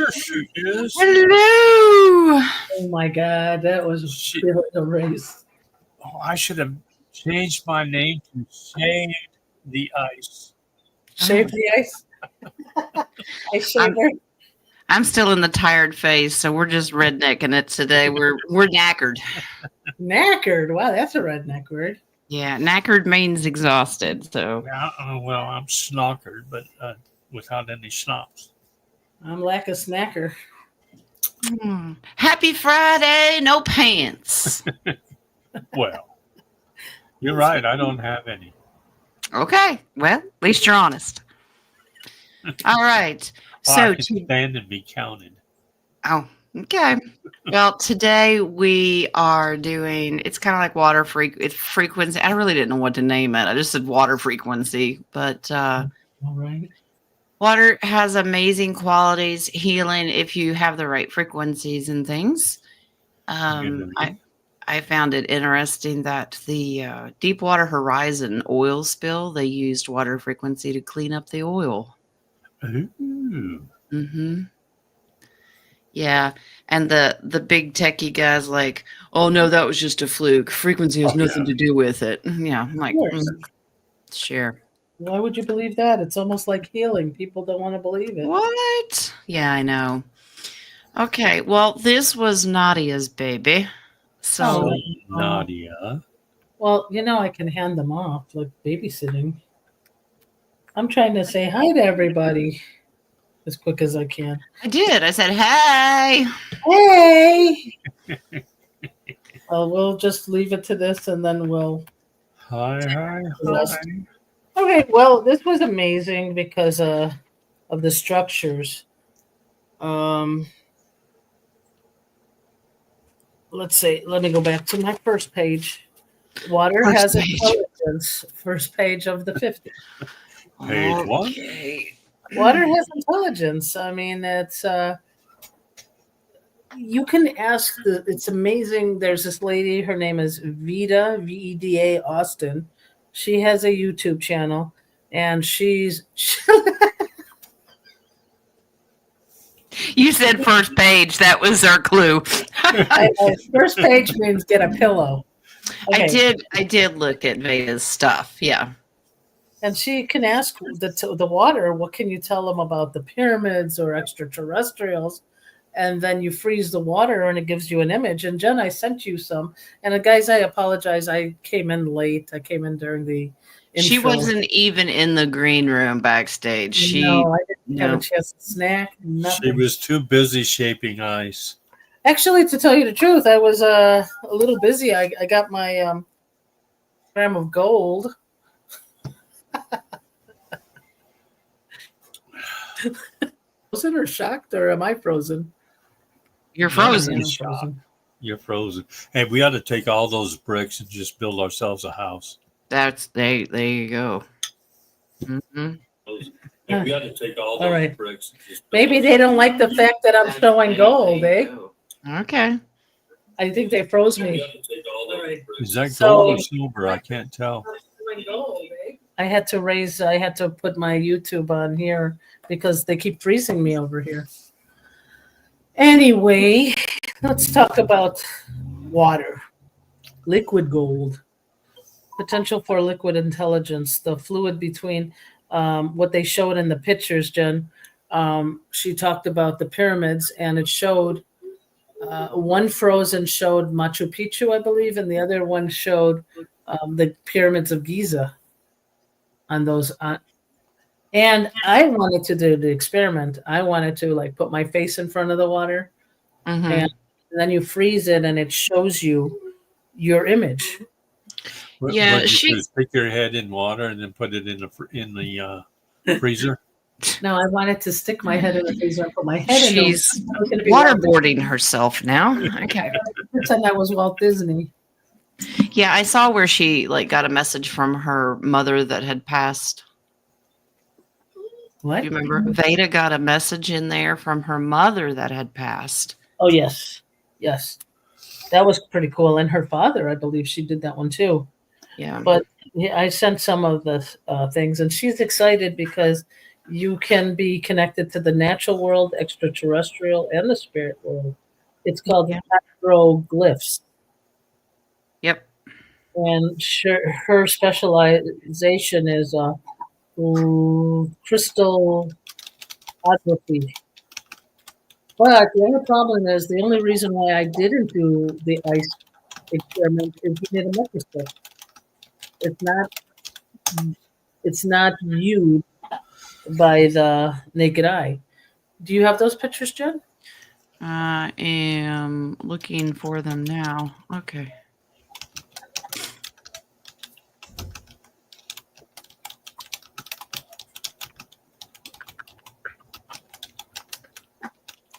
There she is. Hello. Oh my God, that was a race. Oh, I should have changed my name to Shaved the Ice. Shave the ice. I shaver. I'm still in the tired phase, so we're just rednecking it today. We're knackered. Knackered. Wow, that's a redneck word. Yeah, knackered means exhausted. So Well, I'm snockered, but without any schnapps. I'm like a snacker. Happy Friday, no pants. Well, you're right. I don't have any. Okay, well, at least you're honest. All right. I can stand and be counted. Oh, okay. Well, today we are doing, it's kind of like water frequency. I really didn't know what to name it. I just said water frequency, but All right. water has amazing qualities, healing if you have the right frequencies and things. I found it interesting that the Deepwater Horizon oil spill, they used water frequency to clean up the oil. Ooh. Mm-hmm. Yeah, and the big techie guys like, oh no, that was just a fluke. Frequency has nothing to do with it. Yeah, I'm like, sure. Why would you believe that? It's almost like healing. People don't want to believe it. What? Yeah, I know. Okay, well, this was Nadia's baby. So Nadia. Well, I can hand them off like babysitting. I'm trying to say hi to everybody as quick as I can. I did. I said, hey. Hey. We'll just leave it to this and then we'll. Hi. Okay, well, this was amazing because of the structures. Let's see. Let me go back to my first page. Water has intelligence. First page of the 50. Page one. Water has intelligence. I mean, it's you can ask it's amazing. There's this lady, her name is Veda, Veda Austin. She has a YouTube channel and she's You said first page. That was our clue. First page means get a pillow. Okay. I did look at Veda's stuff. Yeah. And she can ask the water, what can you tell them about the pyramids or extraterrestrials? And then you freeze the water and it gives you an image. And Jen, I sent you some. And guys, I apologize. I came in late. I came in during the intro. She wasn't even in the green room backstage. No, I didn't have a chance to snack. Nothing. She was too busy shaping ice. Actually, to tell you the truth, I was a little busy. I got my gram of gold. Frozen or shocked, or am I frozen? You're frozen. You're frozen. Hey, we ought to take all those bricks and just build ourselves a house. There you go. Mm-hmm. Hey, we ought to take all those bricks and just maybe they don't like the fact that I'm showing gold, eh? Okay. I think they froze me. Is that gold or silver? I can't tell. I had to put my YouTube on here because they keep freezing me over here. Anyway, let's talk about water. Liquid gold. Potential for liquid intelligence. The fluid between what they showed in the pictures, Jen. She talked about the pyramids, and it showed one frozen showed Machu Picchu, I believe, and the other one showed the pyramids of Giza. On those, and I wanted to do the experiment. I wanted to put my face in front of the water, and then you freeze it, and it shows you your image. Yeah, she stick your head in water and then put it in the freezer. No, I wanted to stick my head in the freezer and put my head in. She's waterboarding herself now. Okay, pretend I was Walt Disney. Yeah, I saw where she got a message from her mother that had passed. What? Do you remember? Veda got a message in there from her mother that had passed. Oh, yes. Yes. That was pretty cool. And her father, I believe she did that one too. Yeah. But I sent some of the things, and she's excited because you can be connected to the natural world, extraterrestrial, and the spirit world. It's called Yeah. hieroglyphs. Yep. And her specialization is crystallography. But the only problem is the only reason why I didn't do the ice experiment is you need a microscope. It's not viewed by the naked eye. Do you have those pictures, Jen? I am looking for them now. Okay.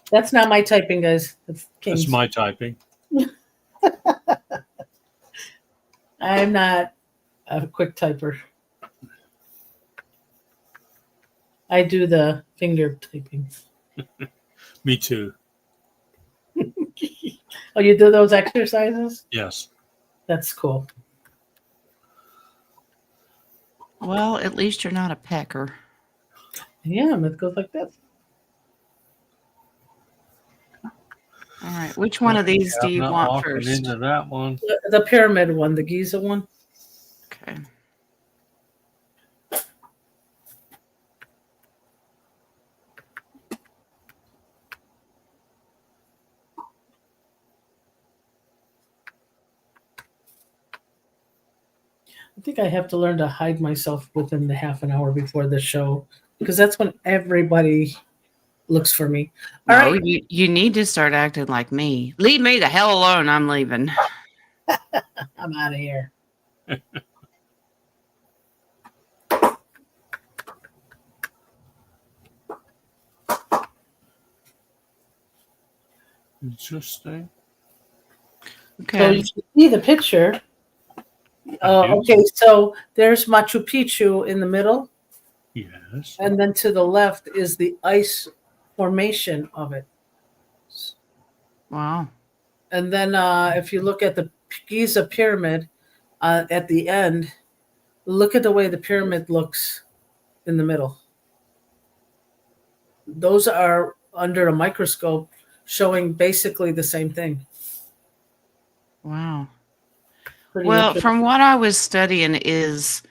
That's not my typing, guys. It's King's. That's my typing. I'm not a quick typer. I do the finger typing. Me too. Oh, you do those exercises? Yes. That's cool. Well, at least you're not a pecker. Yeah, it goes like this. All right. Which one of these do I'm you not want walking first? into that one. The pyramid one, the Giza one. Okay. I think I have to learn to hide myself within the half an hour before the show because that's when everybody looks for me. All No, right. you need to start acting like me. Leave me the hell alone. I'm leaving. I'm out of here. Interesting. So Okay. you see the picture. Okay, so there's Machu Picchu in the middle, Yes. and then to the left is the ice formation of it. Wow. And then if you look at the Giza pyramid at the end, look at the way the pyramid looks in the middle. Those are under a microscope showing basically the same thing. Wow. Pretty Well, interesting. from what I was studying is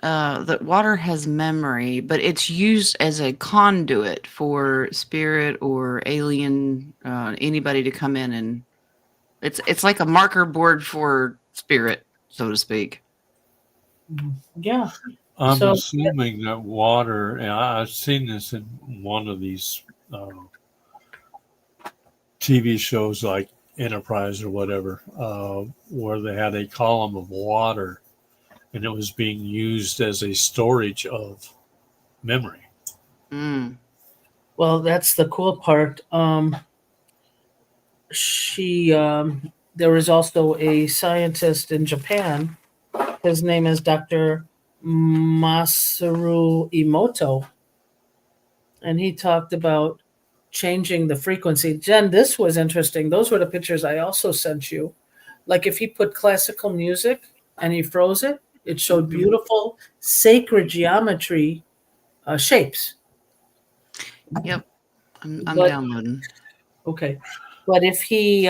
that water has memory, but it's used as a conduit for spirit or alien anybody to come in, and it's like a marker board for spirit, so to speak. Yeah. I'm So- assuming that water, and I've seen this in one of these TV shows like Enterprise or whatever, where they had a column of water and it was being used as a storage of memory. Mm. Well, that's the cool part. There is also a scientist in Japan. His name is Dr. Masaru Emoto. And he talked about changing the frequency. Jen, this was interesting. Those were the pictures I also sent you. Like if he put classical music and he froze it, it showed beautiful sacred geometry shapes. Yep. I'm But- downloading. Okay. But if he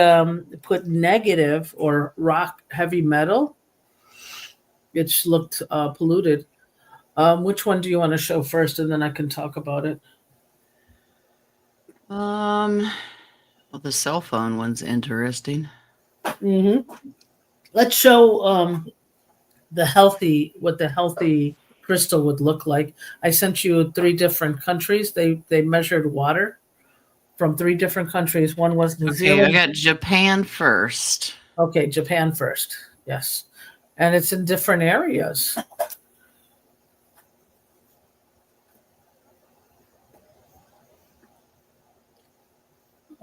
put negative or rock heavy metal, it looked polluted. Which one do you want to show first, and then I can talk about it? Well, the cell phone one's interesting. Mm-hmm. Let's show what the healthy crystal would look like. I sent you 3 different countries. They measured water from 3 different countries. One was New Okay, Zealand. I got Japan first. Okay, Japan first. Yes. And it's in different areas.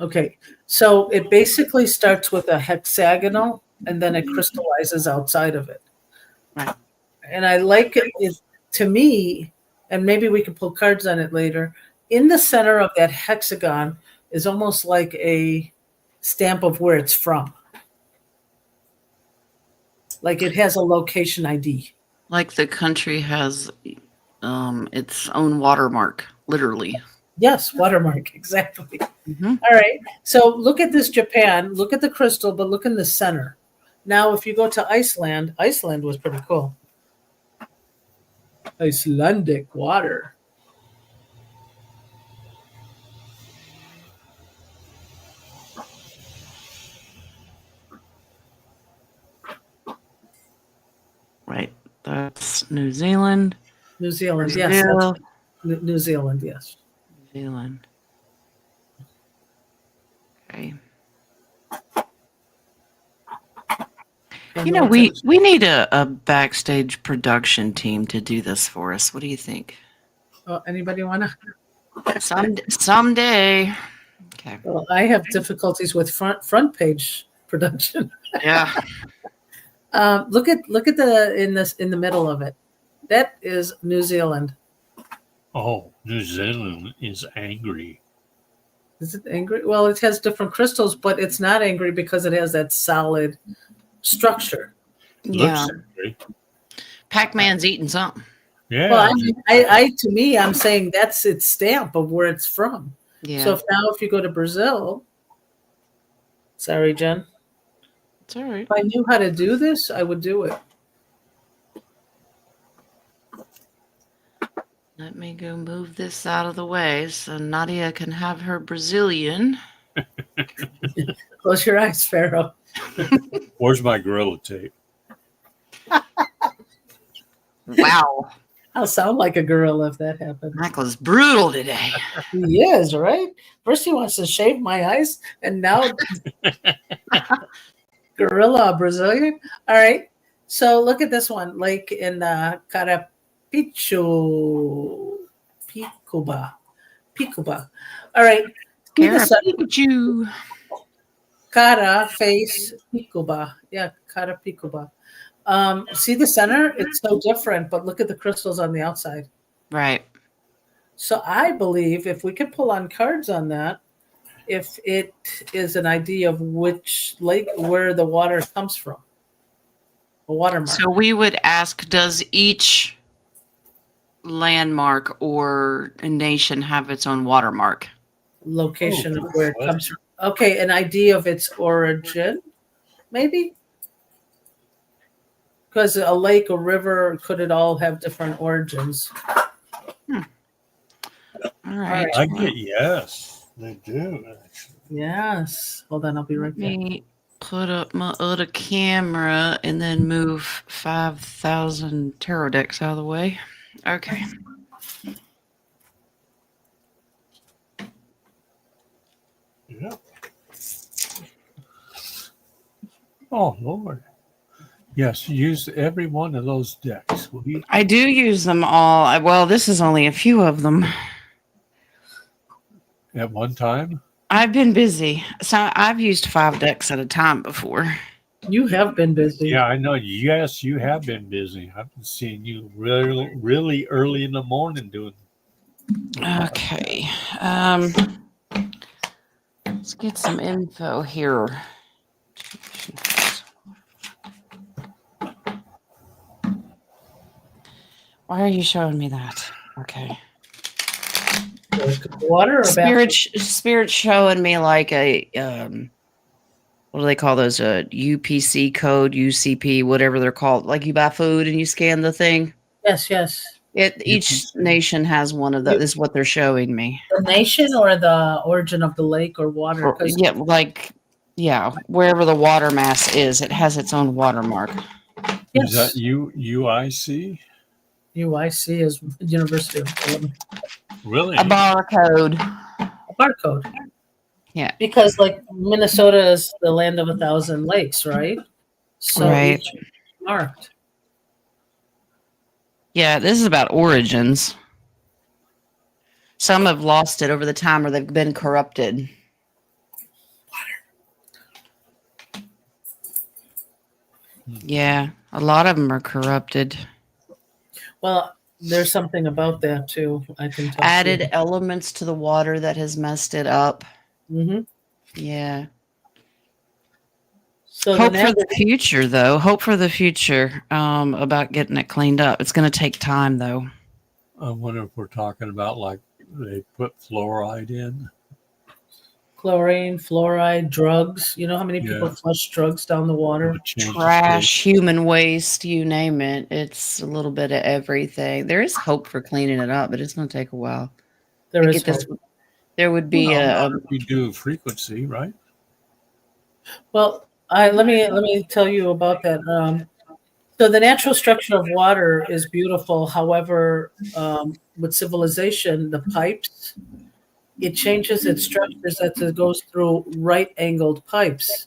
Okay, so it basically starts with a hexagonal and then it crystallizes outside of it. Right. And I like it to me, and maybe we can pull cards on it later. In the center of that hexagon is almost like a stamp of where it's from. Like it has a location ID. Like the country has its own watermark. literally. Yes, watermark, exactly. Mhm. All right. So look at this Japan. Look at the crystal, but look in the center. Now, if you go to Iceland, Iceland was pretty cool. Icelandic water. Right. That's New Zealand. New Zealand, yes. Brazil. That's New Zealand, yes. New Zealand. Okay. And You know, what's we need a backstage production team to do this for us. What do you think? anybody want to? Someday. Okay. Well, I have difficulties with front page production. Yeah. Look at in the middle of it. That is New Zealand. Oh, New Zealand is angry. Is it angry? Well, it has different crystals, but it's not angry because it has that solid structure. Yeah. Looks angry. Pac-Man's eating something. Yeah. Well, I to me, I'm saying that's its stamp of where it's from. Yeah. So if you go to Brazil, sorry, Jen. It's all right. If I knew how to do this, I would do it. Let me go move this out of the way so Nadia can have her Brazilian. Close your eyes, Pharaoh. Where's my gorilla tape? Wow. I'll sound like a gorilla if that happens. Michael's brutal today. He is, right? First he wants to shave my eyes, and now gorilla Brazilian. All right. So look at this one, lake in Picuba. All right. See the sun? You. Cara, face, Picuba. Yeah, Cara Picuba. See the center? It's so different, but look at the crystals on the outside. Right. So I believe if we could pull on cards on that, if it is an idea of which lake, where the water comes from, a watermark. So we would ask, does each landmark or a nation have its own watermark? Location of where it comes from. Okay, an idea of its origin, maybe? Because a lake, a river, could it all have different origins? All right. I get yes. They do. Actually. Yes. Hold on, I'll be right Let back. me put up my other camera and then move 5,000 tarot decks out of the way. Okay. Yeah. Oh Lord. Yes, use every one of those decks. Will you? I do use them all. Well, this is only a few of them. At one time? I've been busy. So I've used 5 decks at a time before. You have been busy. Yeah, I know. Yes, you have been busy. I've been seeing you really, really early in the morning doing. Okay. Let's get some info here. Why are you showing me that? Okay. Water or Spirit showing me like a what do they call those? UPC code, UCP, whatever they're called. Like you buy food and you scan the thing. Yes. Each nation has one of those. This is what they're showing me. The nation or the origin of the lake or water? Yeah, wherever the water mass is, it has its own watermark. Is that UIC? UIC is University of Illinois. Really? A barcode. A barcode. Yeah. Because like Minnesota is the land of 1,000 lakes, right? So Right. each marked. Yeah, this is about origins. Some have lost it over the time or they've been corrupted. Yeah, a lot of them are corrupted. Well, there's something about that too. I can tell. Added elements to the water that has messed it up. Mm-hmm. Yeah. So Hope for the future, though. Hope for the future about getting it cleaned up. It's going to take time, though. I wonder if we're talking about like they put fluoride in. Chlorine, fluoride, drugs. You know how many people Yeah. flush drugs down the water? It changes Trash, human waste, you name it. It's a little bit of everything. There is hope for cleaning it up, but it's going to take a while. There I is get this. hope. There would be Well, a, not if you do frequency, right? Well, let me tell you about that. So the natural structure of water is beautiful. However, with civilization, the pipes, it changes its structures as it goes through right-angled pipes.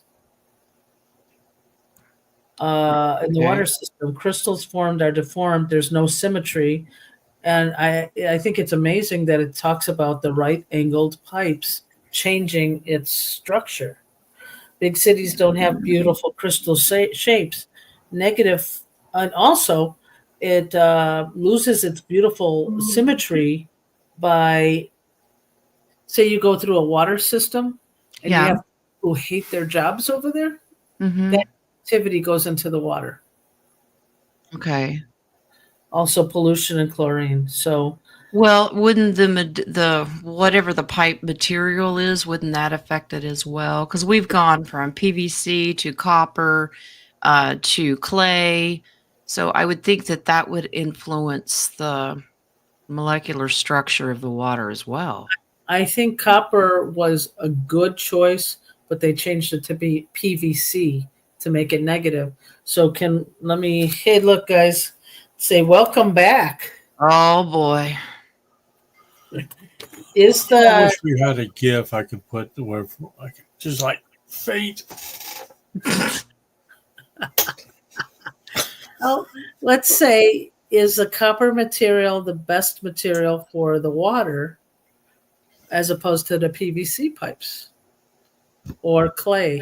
In the Okay. water system, crystals formed are deformed. There's no symmetry, and I think it's amazing that it talks about the right-angled pipes changing its structure. Big cities don't have beautiful crystal shapes. Negative, and also it loses its beautiful symmetry by, say, you go through a water system and you yeah. have people who hate their jobs over there. Hmm. That activity goes into the water. Okay. Also, pollution and chlorine. So, Well, wouldn't the whatever the pipe material is, wouldn't that affect it as well? Because we've gone from PVC to copper to clay, so I would think that that would influence the molecular structure of the water as well. I think copper was a good choice, but they changed it to be PVC to make it negative. So, hey, look, guys, say welcome back. Oh boy. Is I the wish we had a GIF I could put where I could just like fate. Oh, let's say, is the copper material the best material for the water as opposed to the PVC pipes or clay?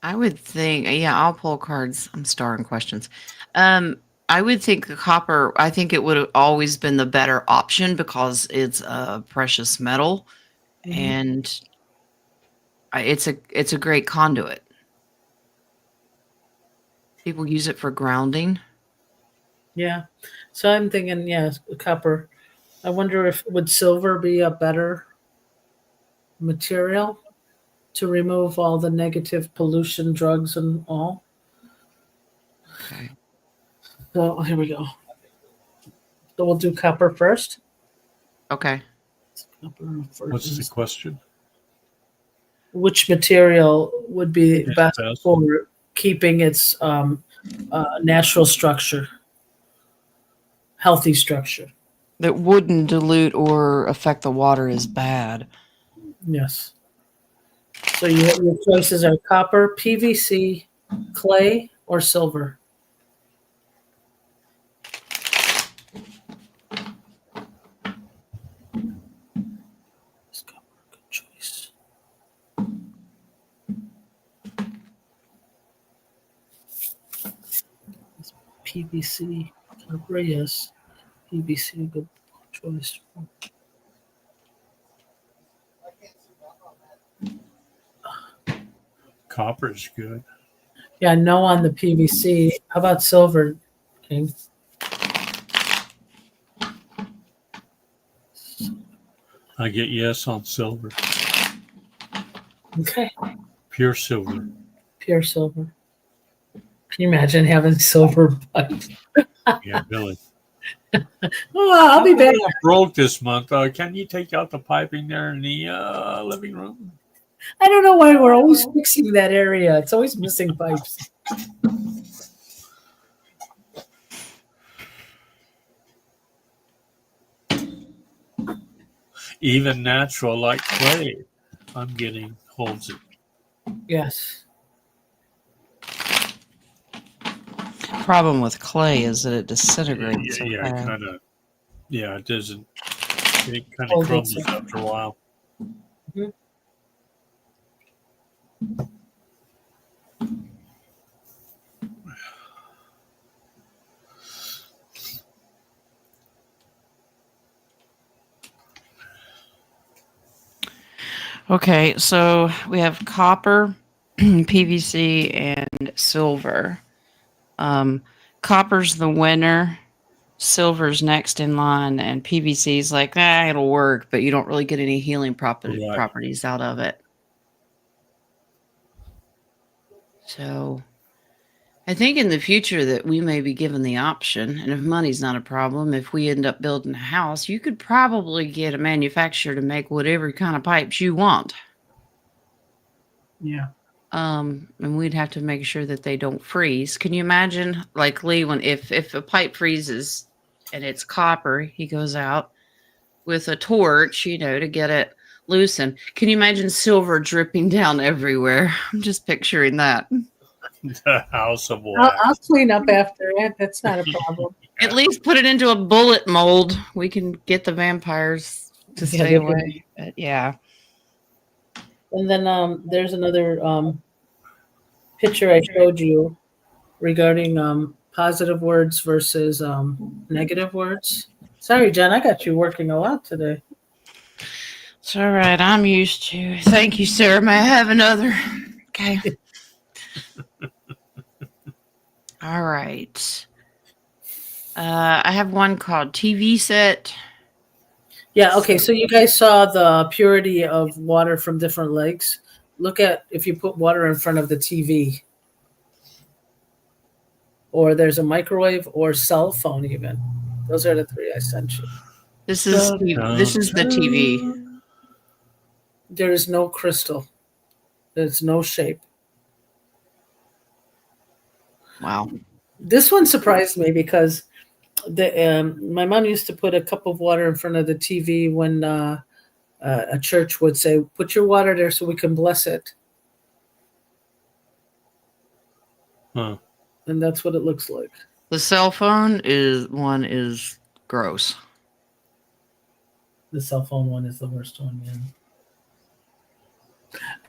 I would think, yeah, I'll pull cards. I'm starring questions. I would think the copper, I think it would have always been the better option because it's a precious metal and it's a great conduit. People use it for grounding. Yeah. So I'm thinking, yeah, copper. I wonder if would silver be a better material to remove all the negative pollution, drugs, and all. Okay. So here we go. So we'll do copper first. Okay. Copper What's the first. question? Which material would be Yeah, best best. for keeping its natural structure, healthy structure? That wouldn't dilute or affect the water as bad. Yes. So your choices are copper, PVC, clay, or silver. Good choice. PVC, copper, yes. PVC, good choice. Copper is good. Yeah, no on the PVC. How about silver, King? I get yes on silver. Okay, Pure silver. pure silver. Can you imagine having silver pipes? Yeah, really. Oh, I'll be back. I'm broke this month. Can you take out the piping there in the living room? I don't know why we're always fixing that area. It's always missing pipes. Even natural like clay, I'm getting holds it. Yes. Problem with clay is that it disintegrates. so Yeah, fast. kind of. Yeah, it doesn't. It kind of Holds crumbles itself. after a while. Mhm. Okay, so we have copper, PVC, and silver. Copper's the winner. silver's next in line, and PVC is like, it'll work, but you don't really get any healing Right. properties out of it. So I think in the future that we may be given the option, and if money's not a problem, if we end up building a house, you could probably get a manufacturer to make whatever kind of pipes you want. Yeah. And we'd have to make sure that they don't freeze. Can you imagine, like Lee, when if a pipe freezes and it's copper, he goes out with a torch, to get it loosened. Can you imagine silver dripping down everywhere? I'm just picturing that. The house of I'll wax. clean up after it. That's not a problem. At least put it into a bullet mold. We can get the vampires to Yeah, stay they away. But yeah. And then there's another picture I showed you regarding positive words versus negative words. Sorry, Jen, I got you working a lot today. It's all right. I'm used to. Thank you, sir. May I have another? Okay. All right. I have one called TV set. Yeah, okay, so you guys saw the purity of water from different lakes. Look at if you put water in front of the TV. Or there's a microwave or cell phone even. Those are the three I sent you. This is the TV. There is no crystal. There's no shape. Wow. This one surprised me because my mom used to put a cup of water in front of the TV when a church would say, "Put your water there so we can bless it." Huh. And that's what it looks like. The cell phone is gross. The cell phone one is the worst one. Yeah.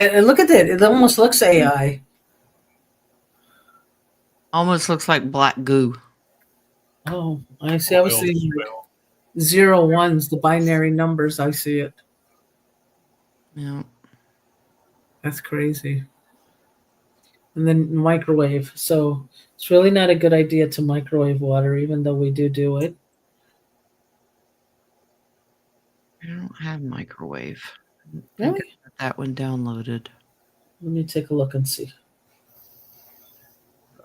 And look at it. It almost looks AI. Almost looks like black goo. Oh, I see. I was Oil seeing spill. 0 1s, the binary numbers. I see it. Yeah. That's crazy. And then microwave. So it's really not a good idea to microwave water, even though we do it. I don't have microwave. I think Really? I got that one downloaded. Let me take a look and see.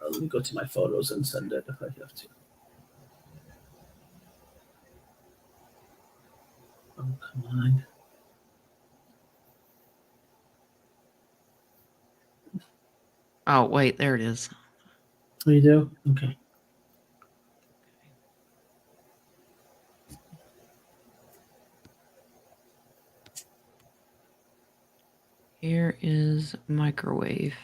Let me go to my photos and send it if I have to. Oh, come on. Oh, wait, there it is. Oh, you do? Okay. Here is microwave.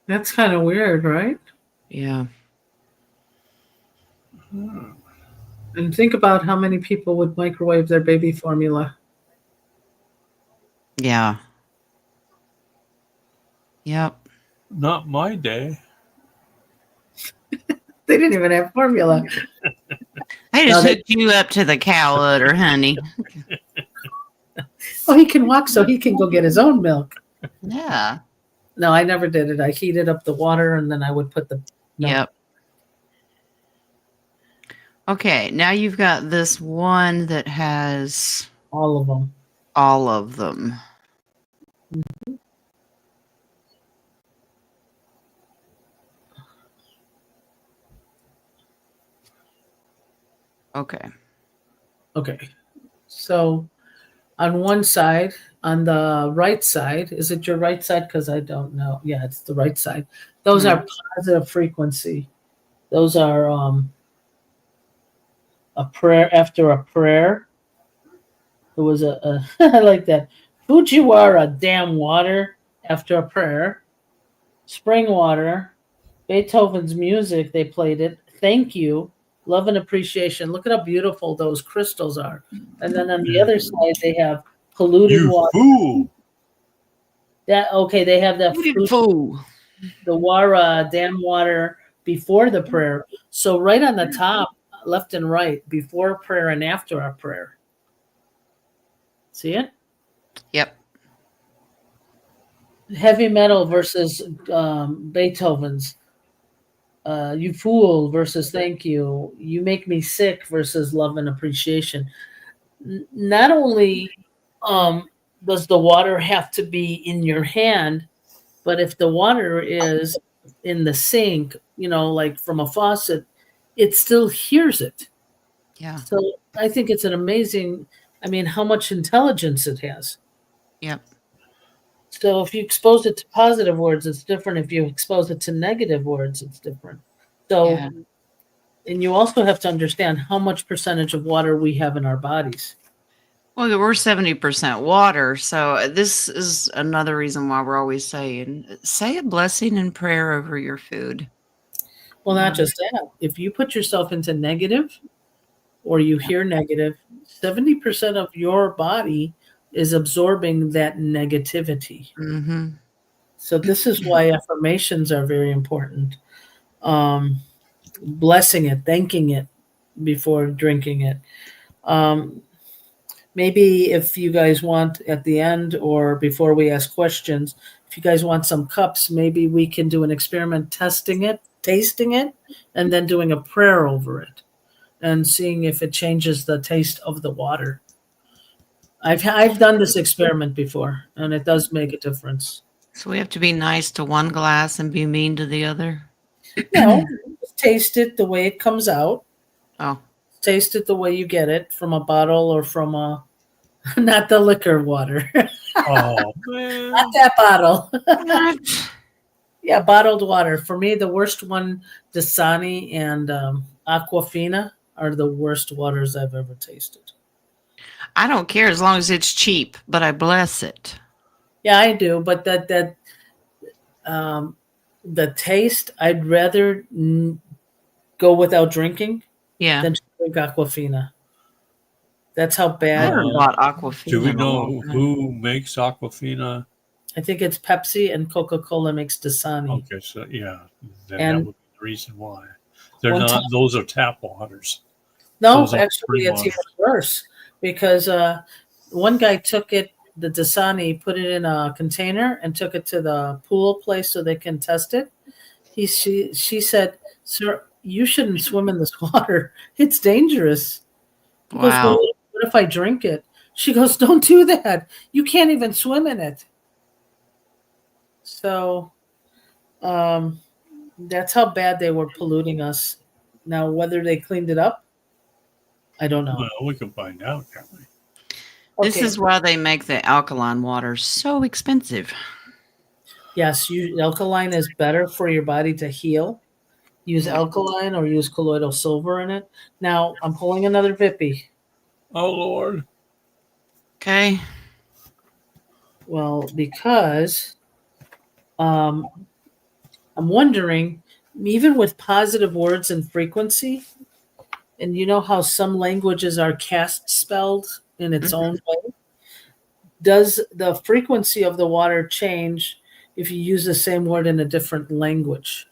That's kind of weird, right? Yeah. And think about how many people would microwave their baby formula. Yeah. Yep. Not my day. They didn't even have formula. I just hooked you up to the cow udder, honey. Oh, he can walk so he can go get his own milk. Yeah. No, I never did it. I heated up the water and then I would put the milk. Yep. Okay, now you've got this one that has All of them. all of them. Okay. Okay. So on one side, on the right side, is it your right side? Because I don't know. Yeah, it's the right side. Those are positive frequency. Those are a prayer after a prayer. There was a I like that. Fujiwara dam water after a prayer. Spring water. Beethoven's music, they played it. Thank you. Love and appreciation. Look at how beautiful those crystals are. And then on the other side, they have polluted You water. fool. They have that Fool. the Wara dam water before the prayer. So right on the top, left and right, before prayer and after our prayer. See it? Yep. Heavy metal versus Beethoven's. You fool versus thank you. You make me sick versus love and appreciation. Not only um, does the water have to be in your hand, but if the water is in the sink, like from a faucet, it still hears it. Yeah. So I think it's an amazing, how much intelligence it has. Yep. So if you expose it to positive words, it's different. If you expose it to negative words, it's different. So, Yeah. and you also have to understand how much percentage of water we have in our bodies. Well, we're 70% water. So this is another reason why we're always saying, say a blessing and prayer over your food. Well, not Yeah. just that. If you put yourself into negative or you hear negative, 70% of your body is absorbing that negativity. Mm-hmm. So this is why affirmations are very important. Blessing it, thanking it before drinking it. Um, Maybe if you guys want at the end or before we ask questions, if you guys want some cups, maybe we can do an experiment testing it, tasting it, and then doing a prayer over it and seeing if it changes the taste of the water. I've done this experiment before and it does make a difference. So we have to be nice to one glass and be mean to the other. No, just taste it the way it comes out. Oh, Taste it the way you get it from a bottle or from a not the liquor water. Oh Not man. that bottle. what? Yeah, bottled water. For me, the worst one, Dasani and Aquafina are the worst waters I've ever tasted. I don't care as long as it's cheap, but I bless it. Yeah, I do, but um, the taste, I'd rather go without drinking Yeah. than to drink Aquafina. That's how I bad. haven't Uh, bought do Aquafina we in a long know time. who makes Aquafina? I think it's Pepsi and Coca-Cola makes Dasani. Okay, so yeah, then that And would be the reason why. They're one time, not; those are tap waters. no, Those are actually, spring it's even waters. worse because one guy took it, the Dasani, put it in a container and took it to the pool place so they can test it. She said, "Sir, you shouldn't swim in this water. It's dangerous." He goes, "Well, Wow. what if I drink it?" She goes, "Don't do that. You can't even swim in it." So that's how bad they were polluting us. Now, whether they cleaned it up, I don't know. Well, we can find out, can't we? This Okay, is why they make the alkaline water so expensive. yes, alkaline is better for your body to heal. Use Yeah. alkaline or use colloidal silver in it. Now, I'm pulling another Vippy. Oh Lord. Okay. Well, because um, I'm wondering, even with positive words and frequency, and you know how some languages are cast spelled in its Mhm. own way, does the frequency of the water change if you use the same word in a different language?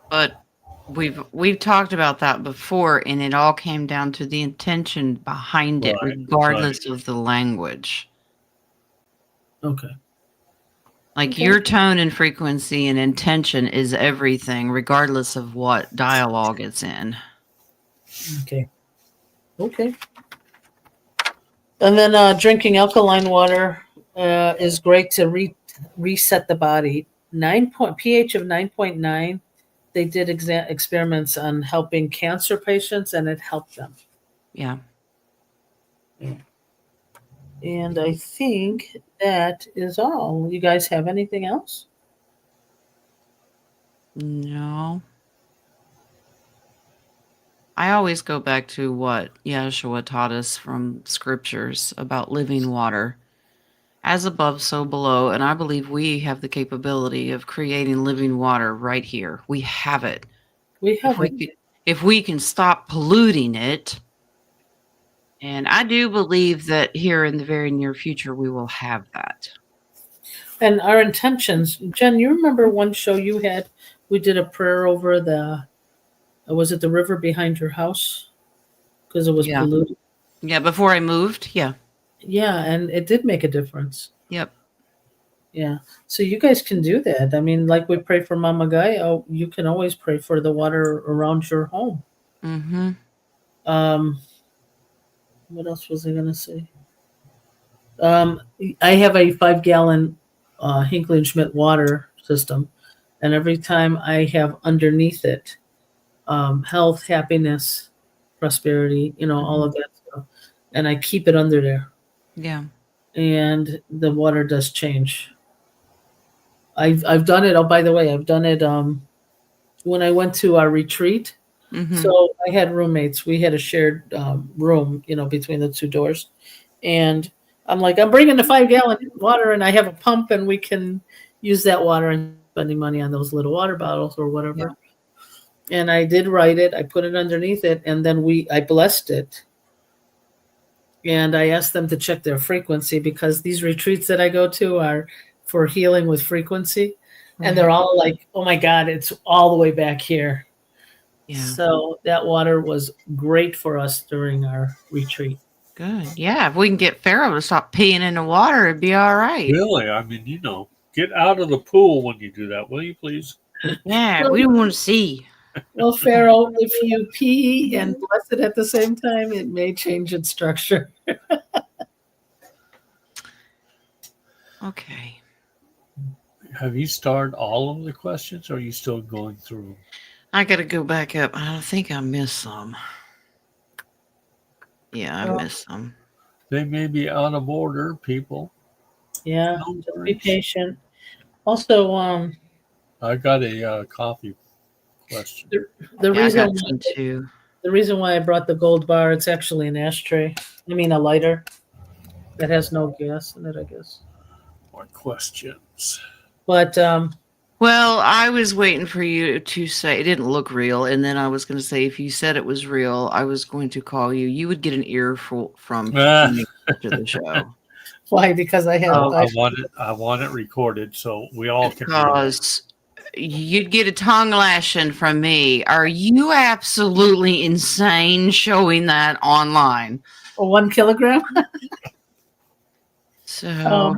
But we've talked about that before, and it all came down to the intention behind it, Right, right. regardless of the language. Okay. Like Okay. your tone and frequency and intention is everything, regardless of what dialogue it's in. Okay. Okay. And then drinking alkaline water is great to reset the body. pH of 9.9. They did experiments on helping cancer patients, and it helped them. Yeah. And I think that is all. You guys have anything else? No. I always go back to what Yeshua taught us from scriptures about living water. As above, so below. And I believe we have the capability of creating living water right here. We have it. We If have we it. could, if we can stop polluting it, and I do believe that here in the very near future we will have that. And our intentions. Jen, you remember one show you had? We did a prayer over was it the river behind your house? Because it was Yeah. polluted. Yeah. Before I moved, yeah. Yeah, and it did make a difference. Yep. Yeah. So you guys can do that. I mean, like we pray for Mama Guy, oh, you can always pray for the water around your home. Mm-hmm. Um, what else was I gonna say? Um, I have a 5 gallon Hinkley Schmidt water system, and every time I have underneath it health, happiness, prosperity, all of that stuff, and I keep it under there, Yeah. and the water does change. I've done it. Oh, by the way, I've done it when I went to our retreat. Mm-hmm. So I had roommates. We had a shared room, between the two doors. And I'm like, I'm bringing the 5 gallon water, and I have a pump, and we can use that water and spending money on those little water bottles or whatever. Yeah. And I did write it. I put it underneath it, and then I blessed it. And I asked them to check their frequency, because these retreats that I go to are for healing with frequency. And they're all like, oh my God, it's all the way back here. Yeah. So that water was great for us during our retreat. Good. Yeah. If we can get Pharaoh to stop peeing in the water, it'd be all right. Really? I mean, get out of the pool when you do that, will you please? Yeah, we don't want to see. Well, Pharaoh, if you pee and bless it at the same time, it may change its structure. Okay. Have you started all of the questions, or are you still going through? I got to go back up. I think I missed some. Yeah, I missed some. They may be out of order, people. Yeah, just be patient. Also, I got a coffee question. The reason why I brought the gold bar, it's actually an ashtray. I mean, a lighter that has no gas in it, I guess. More questions. But well, I was waiting for you to say it didn't look real, and then I was going to say if you said it was real, I was going to call you. You would get an earful from after the show. Why? Because I had. I want it recorded so we all can. Because you'd get a tongue lashing from me. Are you absolutely insane showing that online? 1 kilogram. So.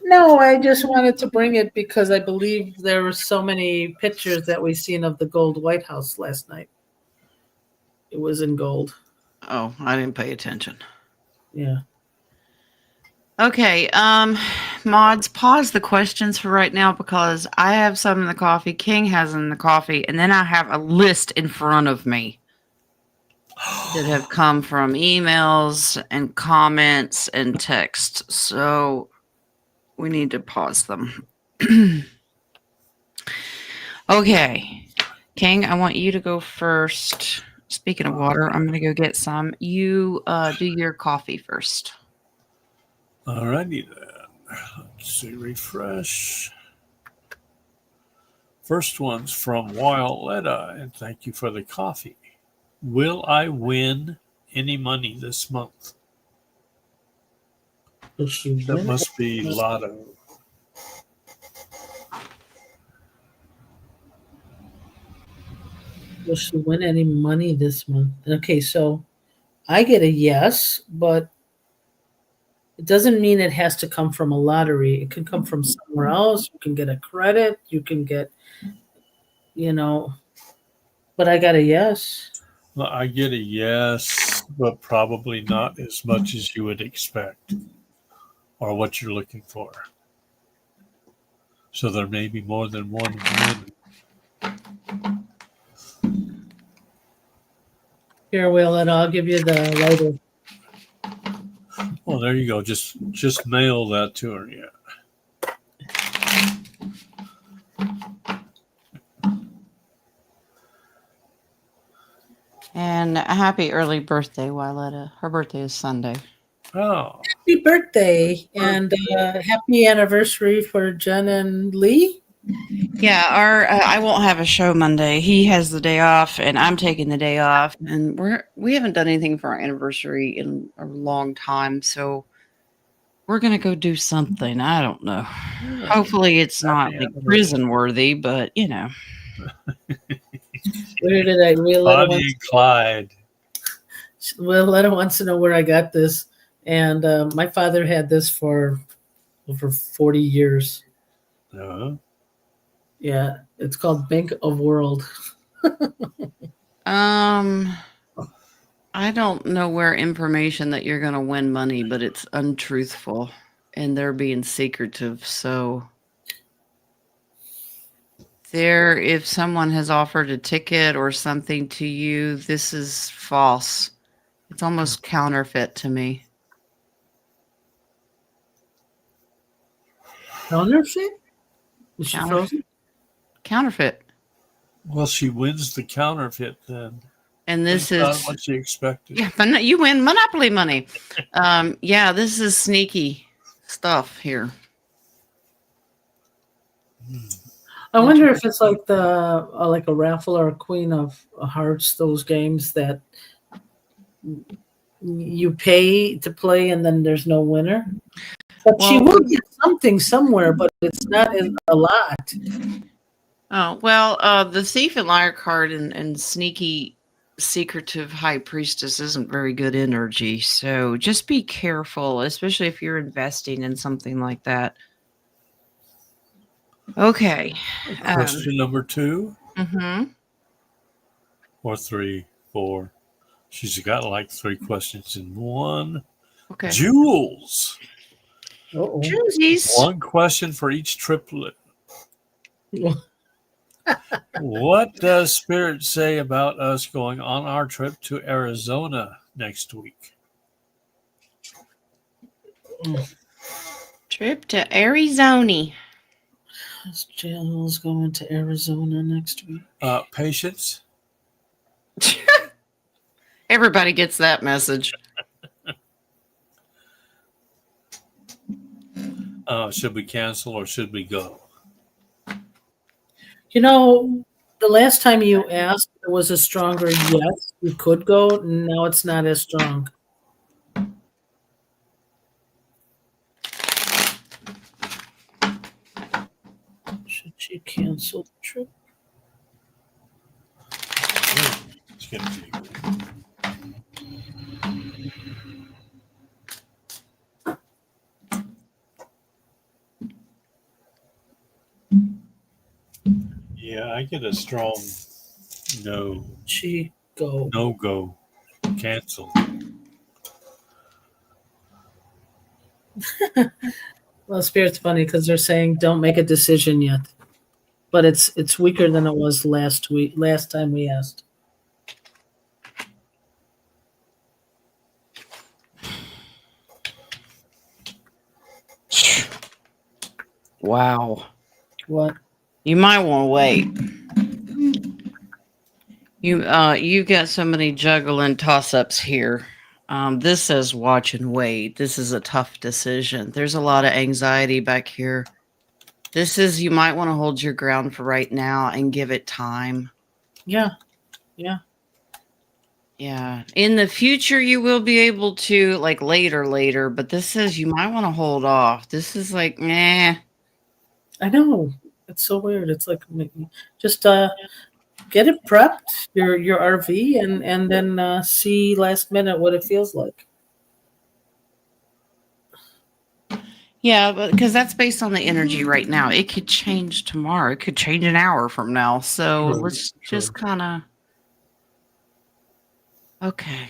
No, I just wanted to bring it because I believe there were so many pictures that we seen of the gold White House last night. It was in gold. Oh, I didn't pay attention. Yeah. Okay, mods, pause the questions for right now because I have some in the coffee, King has them in the coffee, and then I have a list in front of me that have come from emails and comments and text. So we need to pause them. Okay. King, I want you to go first. Speaking of water, I'm going to go get some. You do your coffee first. All righty then. Let's see, refresh. First one's from Violetta, and thank you for the coffee. Will I win any money this month? That must be lotto. Will she win any money this month? Okay, so I get a yes, but it doesn't mean it has to come from a lottery. It can come from somewhere else. You can get a credit. You can get, but I got a yes. Well, I get a yes, but probably not as much as you would expect or what you're looking for. So there may be more than one win. Here, Will, and I'll give you the lighter. Well, there you go. Just mail that to her. Yeah. And a happy early birthday, Violetta. Her birthday is Sunday. Oh. Happy birthday and happy anniversary for Jen and Lee. Yeah, I won't have a show Monday. He has the day off, and I'm taking the day off. And we haven't done anything for our anniversary in a long time, so we're gonna go do something. I don't know. Hopefully, it's not like prison worthy, but Where did I? Bonnie and Clyde. Willetta wants to know where I got this And my father had this for over 40 years. Uh, Yeah, it's called Bank of World. I don't know where information that you're going to win money, but it's untruthful and they're being secretive. So if someone has offered a ticket or something to you, this is false. It's almost counterfeit to me. Counterfeit? Is she Counterfeit. frozen? Counterfeit. well, she wins the counterfeit then. And this That's not is, what she expected. yeah, but you win Monopoly money. Yeah, this is sneaky stuff here. I wonder if it's like like a raffle or a Queen of Hearts, those games that you pay to play and then there's no winner. But she Well- will get something somewhere, but it's not a lot. Oh, well, the Thief and Liar card and Sneaky Secretive High Priestess isn't very good energy. So just be careful, especially if you're investing in something like that. Okay. Question number 2 Mm-hmm. or 3, 4. She's got like 3 questions in one. Okay. Jules. Uh-oh. Choosies. 1 question for each triplet. What does Spirit say about us going on our trip to Arizona next week? Trip to Arizona. Jill's going to Arizona next week. Patience. Everybody gets that message. Should we cancel or should we go? You know, the last time you asked, it was a stronger yes. You could go. Now it's not as strong. Should she cancel the trip? It's gonna be. Yeah, I get a strong no. She go. No go. Cancel. Well, Spirit's funny because they're saying don't make a decision yet, but it's weaker than it was last week. Last time we asked. Wow. What? You might want to wait. You got so many juggle and toss-ups here. This says watch and wait. This is a tough decision. There's a lot of anxiety back here. This is, you might want to hold your ground for right now and give it time. Yeah. Yeah. In the future, you will be able to, like later, but this says you might want to hold off. This is like, nah. I know. It's so weird. It's like just get it prepped, your RV, and then see last minute what it feels like. Yeah, but because that's based on the energy right now. It could change tomorrow. It could change an hour from now. So True, let's just kind of. Okay.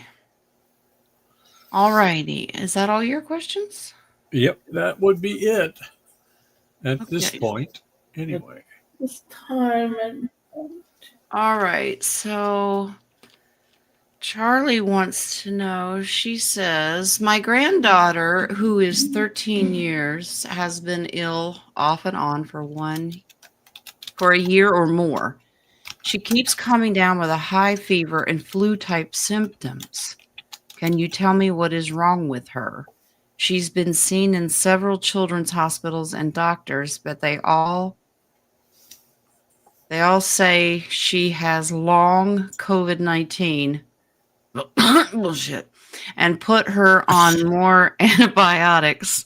All righty. Is that all your questions? Yep, that would be it at this Okay. point. Anyway. This time and All right. So Charlie wants to know, she says, my granddaughter, who is 13 years, has been ill off and on for a year or more. She keeps coming down with a high fever and flu-type symptoms. Can you tell me what is wrong with her? She's been seen in several children's hospitals and doctors, but they all say she has long COVID-19 bullshit and put her on more antibiotics.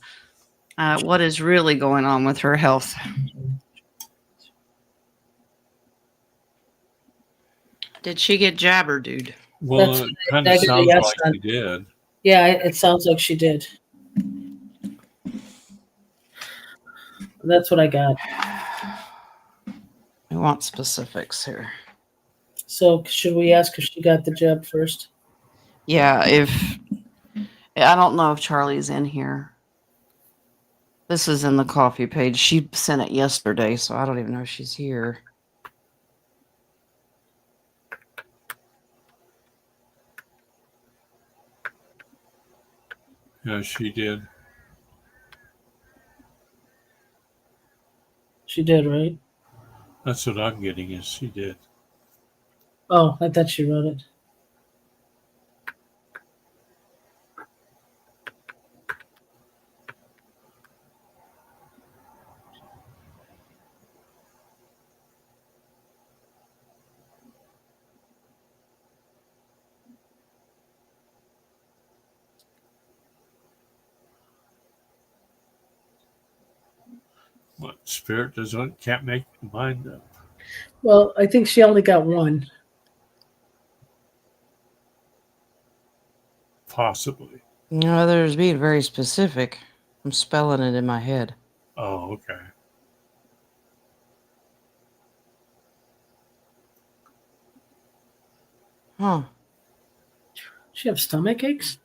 What is really going on with her health? Did she get jabber, dude? Well, That's it kind of negative sounds yes like on- you did. Yeah, it sounds like she did. That's what I got. We want specifics here. So should we ask if she got the jab first? Yeah, I don't know if Charlie's in here. This is in the coffee page. She sent it yesterday, so I don't even know if she's here. Yeah, she did. She did, right? That's what I'm getting is she did. Oh, I thought she wrote it. What spirit can't make the mind up. Well, I think she only got one. Possibly. No, there's being very specific. I'm spelling it in my head. Oh, okay. Huh. She have stomach aches?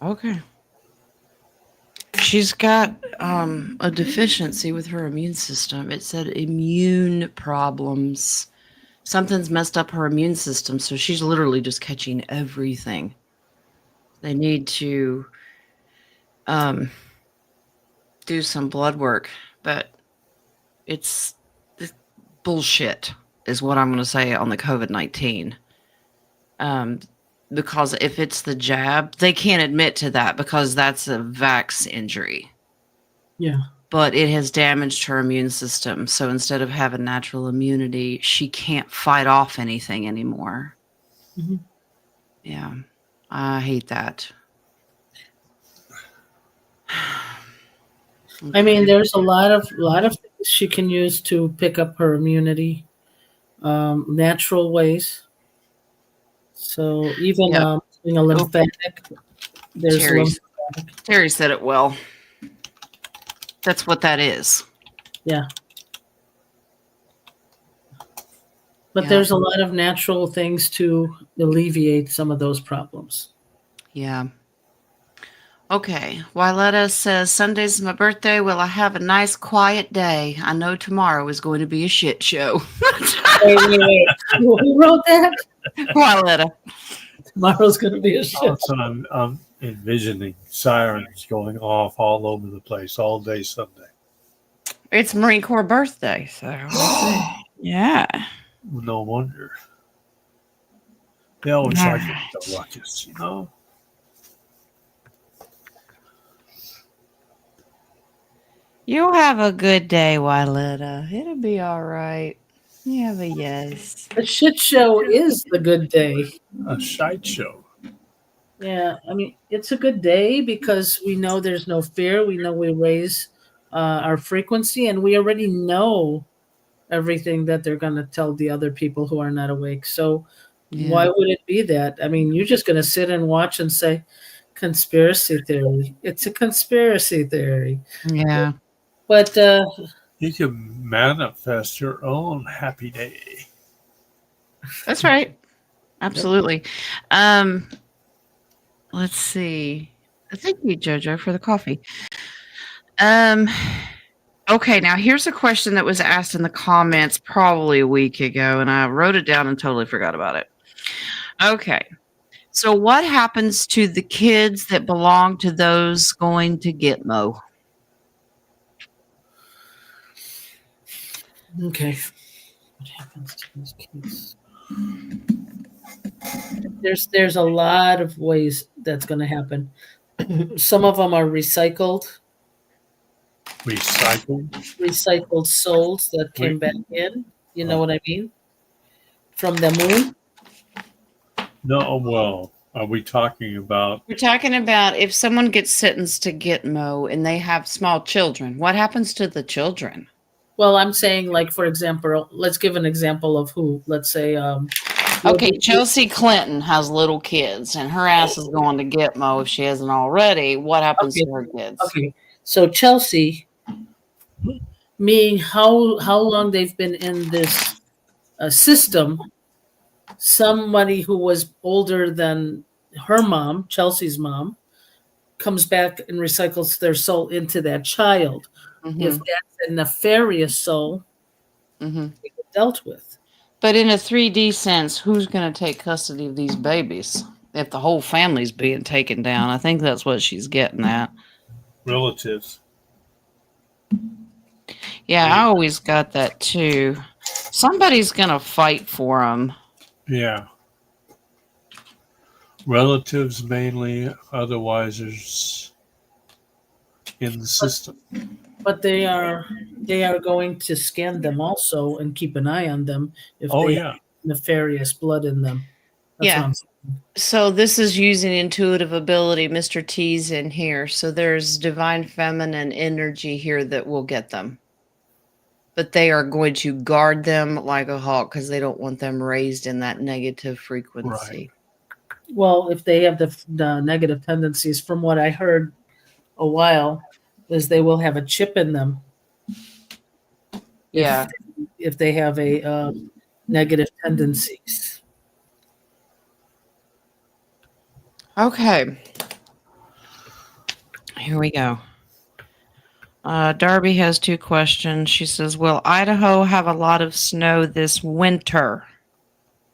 Okay. She's got a deficiency with her immune system. It said immune problems. Something's messed up her immune system, so she's literally just catching everything. They need to do some blood work, but it's bullshit is what I'm going to say on the COVID-19. Because if it's the jab, they can't admit to that because that's a vax injury. Yeah. But it has damaged her immune system. So instead of having natural immunity, she can't fight off anything anymore. Mm-hmm. Yeah. I hate that. I mean, there's a lot of things she can use to pick up her immunity, natural ways. So even Yep. being a lymphatic, there's Terry said it well. That's what that is. Yeah. But Yeah. there's a lot of natural things to alleviate some of those problems. Yeah. Okay. Wyletta says, Sunday's my birthday. Will I have a nice quiet day? I know tomorrow is going to be a shit show. Wait. Who wrote that? Wyletta. Tomorrow's going to be a shit. Also, I'm envisioning sirens going off all over the place all day Sunday. It's Marine Corps birthday, so yeah. No wonder. They always like the ruckus, you know? You'll have a good day, Wyletta. It'll be all right. Yeah, but yes. A shit show is the good day. A shite show. Yeah, I mean, it's a good day because we know there's no fear. We know we raise our frequency, and we already know everything that they're going to tell the other people who are not awake. So why would it be that? I mean, you're just going to sit and watch and say, conspiracy theory. It's a conspiracy theory. Yeah. But you can manifest your own happy day. That's right. Absolutely. Let's see. Thank you, Jojo, for the coffee. Okay, now here's a question that was asked in the comments probably a week ago, and I wrote it down and totally forgot about it. Okay. So what happens to the kids that belong to those going to Gitmo? okay. What happens to these kids? There's a lot of ways that's going to happen. Some of them are recycled souls that came back in. You know what I mean? From the moon. No, well, are we talking about? We're talking about if someone gets sentenced to Gitmo and they have small children, what happens to the children? Well, I'm saying, like, for example, let's give an example of who. Let's say Okay, Chelsea Clinton has little kids, and her ass is going to Gitmo if she hasn't already. What happens Okay. to her kids? Okay. So Chelsea, meaning how long they've been in this system, somebody who was older than her mom, Chelsea's mom, comes back and recycles their soul into that child. If Mm-hmm. that's a nefarious soul, Mm-hmm. they get dealt with. But in a 3D sense, who's going to take custody of these babies if the whole family's being taken down? I think that's what she's getting at. Relatives. Yeah, I always got that too. Somebody's going to fight for them. Yeah. Relatives mainly, otherwise there's in the system. But they are going to scan them also and keep an eye on them if Oh they yeah. have nefarious blood in them. That's Yeah. what I'm saying. So this is using intuitive ability. Mr. T's in here. So there's divine feminine energy here that will get them. But they are going to guard them like a hawk because they don't want them raised in that negative frequency. Well, if they have the negative tendencies, from what I heard a while, is they will have a chip in them. Yeah. If they have a negative tendencies. Okay. Here we go. Darby has 2 questions. She says, will Idaho have a lot of snow this winter?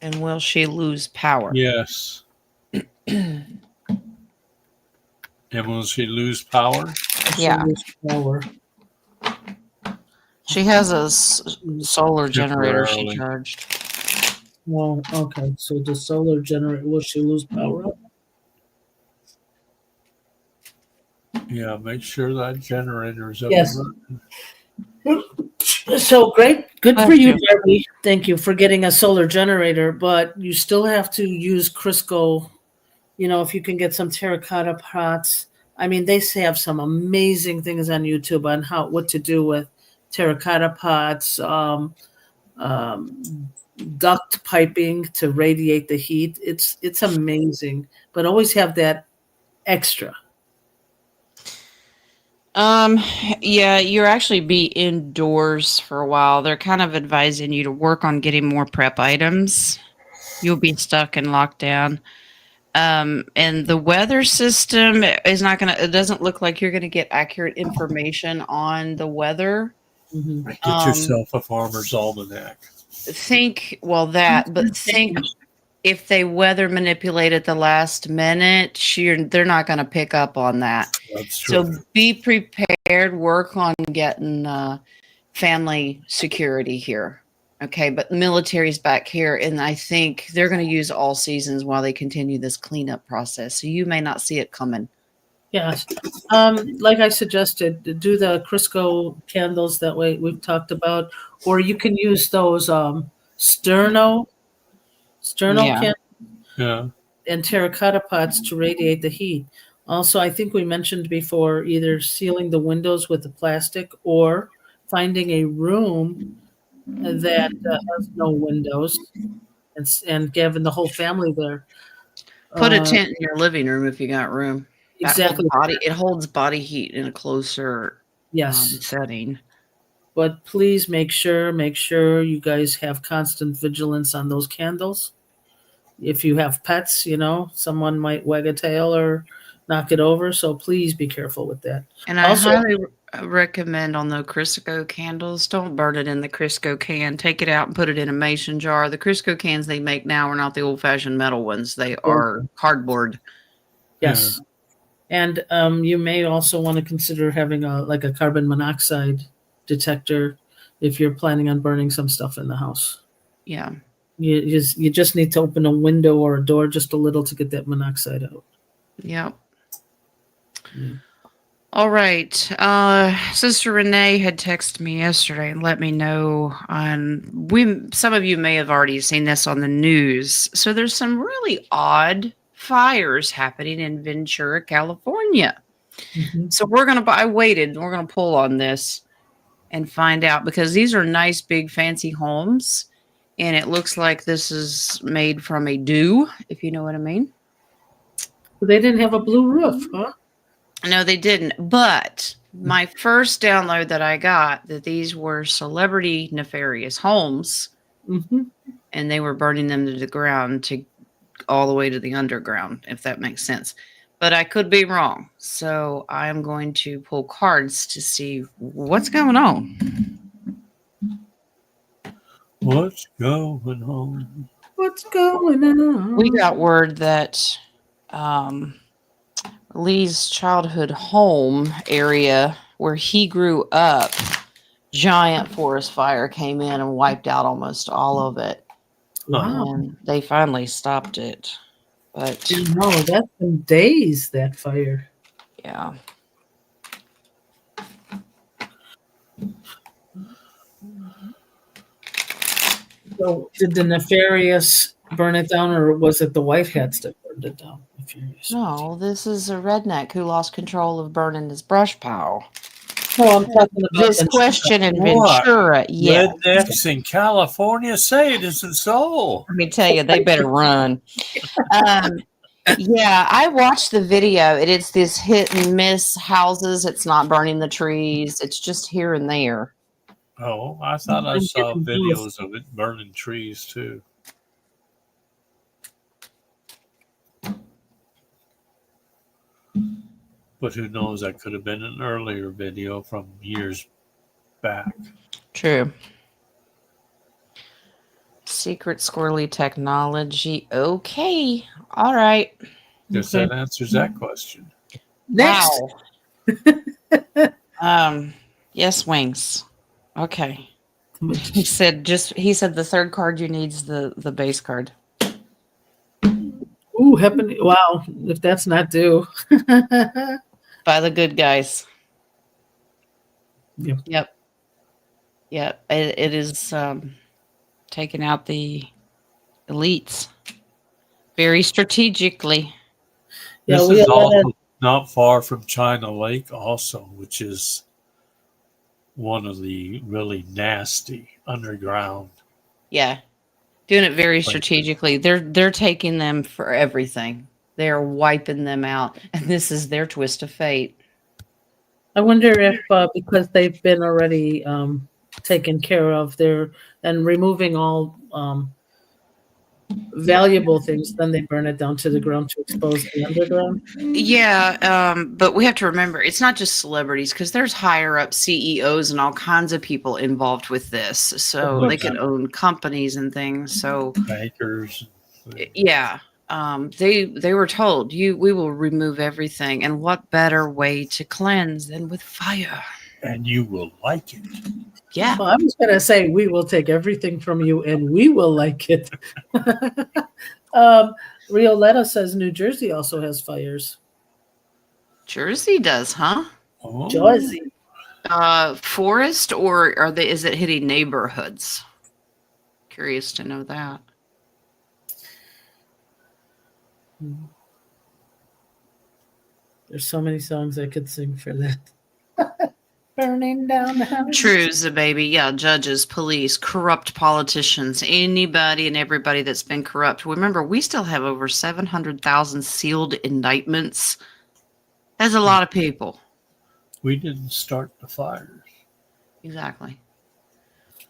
And will she lose power? Yes. And will she lose power? Yeah. Power. She has a solar generator she Temporarily. charged. Well, okay. So the solar generator, will she lose power? Yeah, make sure that generator is up Yes. and running. So great, good for Bless you, you. Darby. Thank you for getting a solar generator, but you still have to use Crisco. You know, if you can get some terracotta pots. I mean, they have some amazing things on YouTube on what to do with terracotta pots, duct piping to radiate the heat. It's amazing, but always have that extra. Yeah, you're actually be indoors for a while. They're kind of advising you to work on getting more prep items. You'll be stuck and locked down. And the weather system is not going to, it doesn't look like you're going to get accurate information on the weather. Mm-hmm. Get yourself a farmer's almanac. Think if they weather manipulate at the last minute, they're not going to pick up on that. That's true. So be prepared. Work on getting family security here. Okay, but the military's back here, and I think they're going to use all seasons while they continue this cleanup process. So you may not see it coming. Yes. Like I suggested, do the Crisco candles that way we've talked about, or you can use those sterno Yeah. candles Yeah. and terracotta pots to radiate the heat. Also, I think we mentioned before either sealing the windows with the plastic or finding a room that has no windows and having the whole family there. Put a tent in your living room if you got room. Exactly. It holds body heat in a closer Yes. setting. But please make sure you guys have constant vigilance on those candles. If you have pets, you know, someone might wag a tail or knock it over. So please be careful with that. And I Also- highly recommend on the Crisco candles, don't burn it in the Crisco can. Take it out and put it in a mason jar. The Crisco cans they make now are not the old-fashioned metal ones. They are cardboard. Yes. And you may also want to consider having a carbon monoxide detector if you're planning on burning some stuff in the house. Yeah. You just need to open a window or a door just a little to get that monoxide out. Yep. Yeah. All right. Sister Renee had texted me yesterday and let me know some of you may have already seen this on the news. So there's some really odd fires happening in Ventura, California. Mhm. So I waited, we're going to pull on this and find out because these are nice, big, fancy homes. And it looks like this is made from a dew, if you know what I mean. They didn't have a blue roof, huh? No, they didn't. But my first download that I got, that these were celebrity nefarious homes, Mm-hmm. and they were burning them to the ground to all the way to the underground, if that makes sense. But I could be wrong. So I'm going to pull cards to see what's going on. What's going on? What's going on? We got word that Lee's childhood home area where he grew up, giant forest fire came in and wiped out almost all of it. Wow. And they finally stopped it. But No, that's been days, that fire. yeah. So did the nefarious burn it down, or was it the whiteheads that burned it down? Nefarious. No, this is a redneck who lost control of burning his brush pile. No, I'm talking about This the- question in What? Ventura, yeah. Rednecks in California say it isn't so. Let me tell you, they better run. Yeah, I watched the video. It's this hit and miss houses. It's not burning the trees. It's just here and there. Oh, I thought I I'm saw getting videos of it burning trees too. But who knows? That could have been an earlier video from years back. True. Secret squirrely technology. Okay. All right. Guess Okay. that answers that question. Next. Wow. Yes, wings. Okay. He said the third card you need is the base card. Ooh, happen. Wow, if that's not due. By the good guys. Yep. Yep. It is taking out the elites very strategically. Yeah, This we is had also not far from China Lake, also, which is one of the really nasty underground. Yeah. Doing it very places. strategically. They're taking them for everything. They're wiping them out. And this is their twist of fate. I wonder if because they've been already taken care of, and removing all valuable things, then they burn it down to the ground to expose the underground. Yeah, but we have to remember it's not just celebrities because there's higher up CEOs and all kinds of people involved with this. So course. they could own companies and things. So Bankers. yeah, they were told we will remove everything, and what better way to cleanse than with fire? And you will like it. Yeah. Well, I was going to say we will take everything from you, and we will like it. Rioletta says New Jersey also has fires. Jersey does, huh? Oh, Jersey. Forest or is it hitting neighborhoods? Curious to know that. There's so many songs I could sing for that. Burning down the house. True's a baby. Yeah, judges, police, corrupt politicians, anybody and everybody that's been corrupt. Remember, we still have over 700,000 sealed indictments. That's a lot of people. we didn't start the fires. Exactly.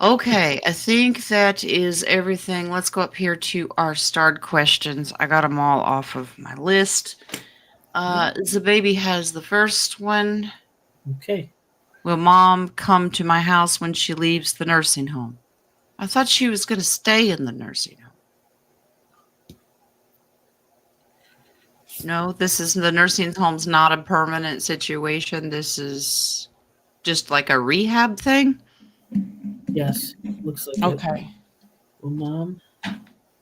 Okay, I think that is everything. Let's go up here to our starred questions. I got them all off of my list. The baby has the first one. Okay. Will mom come to my house when she leaves the nursing home? I thought she was going to stay in the nursing home. No, the nursing home's not a permanent situation. This is just like a rehab thing. Yes. Looks like it. Okay. Will mom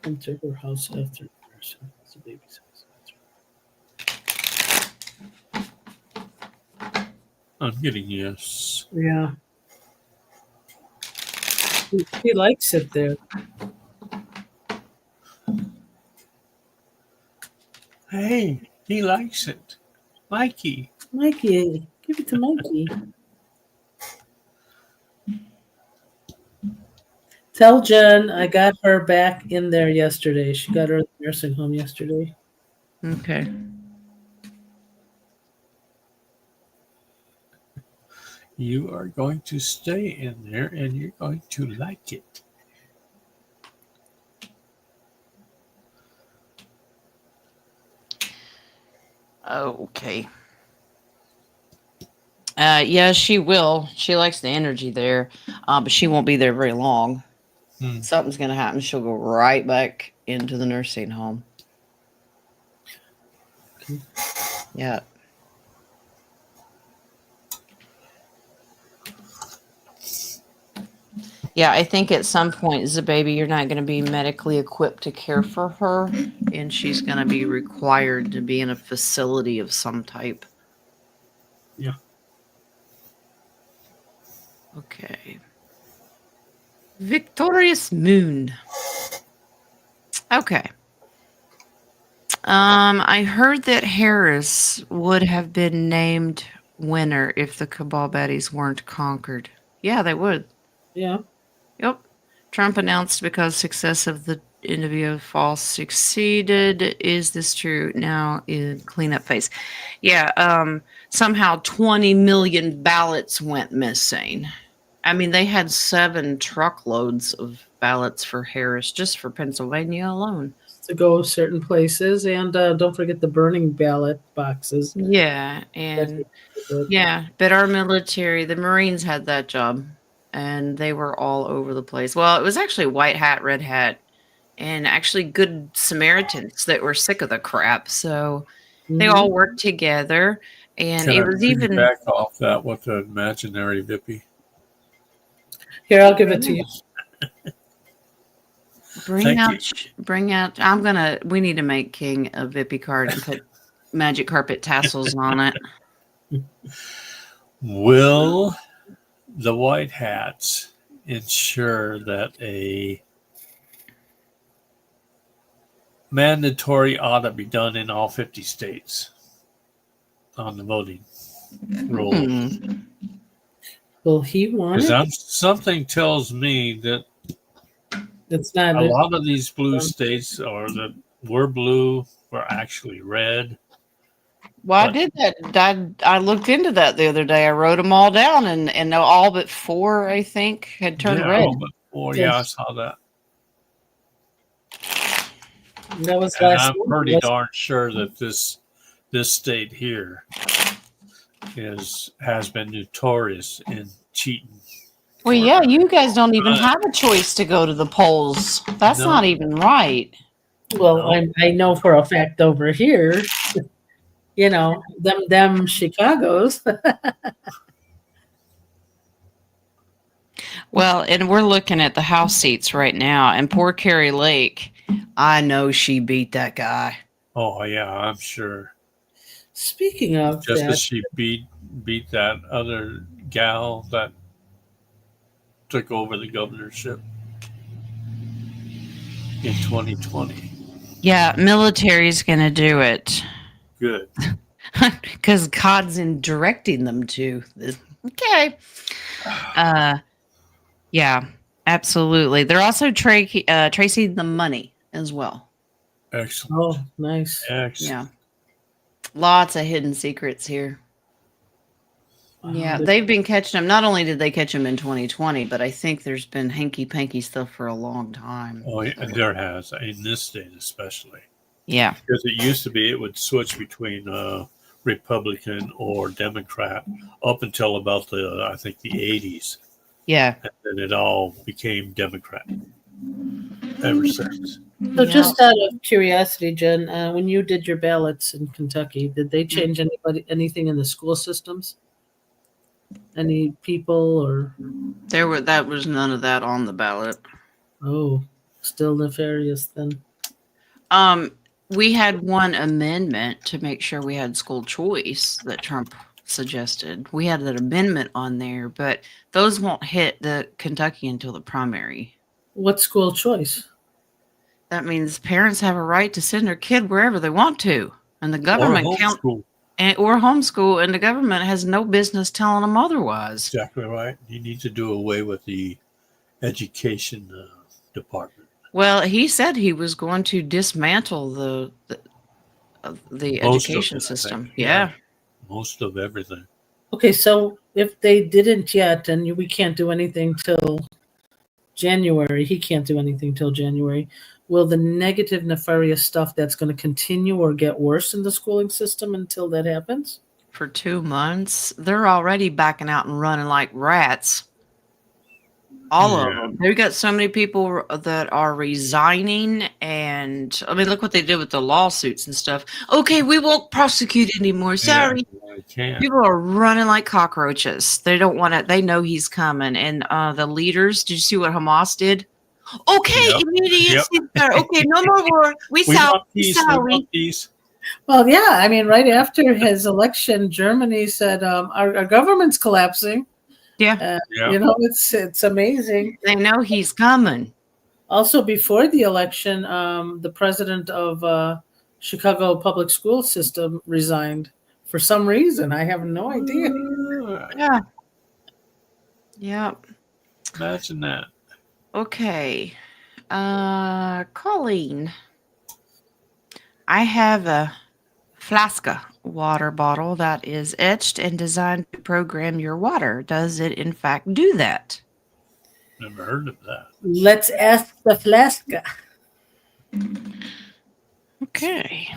enter her house after nursing? It's a baby's house. I'm getting yes. Yeah. He likes it there. Hey, he likes it. Mikey. Mikey, give it to Mikey. Tell Jen I got her back in there yesterday. She got her in the nursing home yesterday. Okay. You are going to stay in there and you're going to like it. Okay. Yeah, she will. She likes the energy there, but she won't be there very long. Something's going to happen. She'll go right back into the nursing home. Okay. Yeah. Yeah, I think at some point as a baby, you're not going to be medically equipped to care for her, and she's going to be required to be in a facility of some type. Yeah. Okay. Victorious Moon. Okay. I heard that Harris would have been named winner if the Cabal Baddies weren't conquered. Yeah, they would. Yeah. Yep. Trump announced because success of the interview false succeeded. Is this true? Now in cleanup phase. Yeah. Somehow 20 million ballots went missing. I mean, they had 7 truckloads of ballots for Harris just for Pennsylvania alone. To go certain places, and don't forget the burning ballot boxes. Yeah, and yeah, but our military, the Marines had that job, and they were all over the place. Well, it was actually white hat, red hat, and actually good Samaritans that were sick of the crap. So they all worked together, and Can it I was even back off that with the imaginary Vippy? Here, I'll give it to you. bring out. We need to make King a Vippy card and put magic carpet tassels on it. Will the white hats ensure that a mandatory audit be done in all 50 states on the voting rules? Will he want it? Something tells me that It's not a lot of these blue states, or that were blue, were actually red. Well, I did that. I looked into that the other day. I wrote them all down, and all but 4, I think, had turned red. All but 4, yeah, I saw that. That was And last I'm pretty darn sure that this state here has been notorious in cheating. Well, yeah, you guys don't even have a choice to go to the polls. That's not even right. Well, I know for a fact over here, you know, them Chicago's. Well, and we're looking at the House seats right now, and poor Carrie Lake, I know she beat that guy. Oh yeah, I'm sure. Speaking of just that, as she beat that other gal that took over the governorship in 2020. Yeah, military's going to do it. Good. Because God's in directing them to. Okay. Yeah, absolutely. They're also tracing the money as well. Excellent. oh, nice. Excellent. Yeah. Lots of hidden secrets here. Yeah, they've been catching them. Not only did they catch them in 2020, but I think there's been hanky-panky stuff for a long time. Oh, yeah, there has, in this state especially. Yeah. Because it used to be it would switch between Republican or Democrat up until about I think the 80s. Yeah. And then it all became Democrat ever since. So just out of curiosity, Jen, when you did your ballots in Kentucky, did they change anything in the school systems? Any people or? That was none of that on the ballot. Oh, still nefarious then. We had one amendment to make sure we had school choice that Trump suggested. We had that amendment on there, but those won't hit the Kentucky until the primary. What school choice? That means parents have a right to send their kid wherever they want to, and the government or homeschool, and the government has no business telling them otherwise. Exactly right. You need to do away with the education department. Well, he said he was going to dismantle the Most of education it, I system. think. Yeah. Most of everything. Okay, so if they didn't yet, and we can't do anything till January, he can't do anything till January, will the negative, nefarious stuff that's going to continue or get worse in the schooling system until that happens? For 2 months, they're already backing out and running like rats. All of them. They've got so many people that are resigning, and I mean, look what they did with the lawsuits and stuff. Okay, we won't prosecute anymore. Sorry. Yeah, I can't. People are running like cockroaches. They don't want to. They know he's coming. And the leaders, did you see what Hamas did? Okay, Yep. immediate ceasefire. Okay, no more war. We want We peace. We sorry. want peace. Well, yeah, I mean, right after his election, Germany said our government's collapsing. Yeah, You know, it's amazing. they know he's coming. Also, before the election, the president of Chicago public school system resigned for some reason. I have no idea. Yeah. Yeah. Imagine that. Okay. Colleen, I have a Flaska water bottle that is etched and designed to program your water. Does it in fact do that? Never heard of that. Let's ask the Flaska. Okay.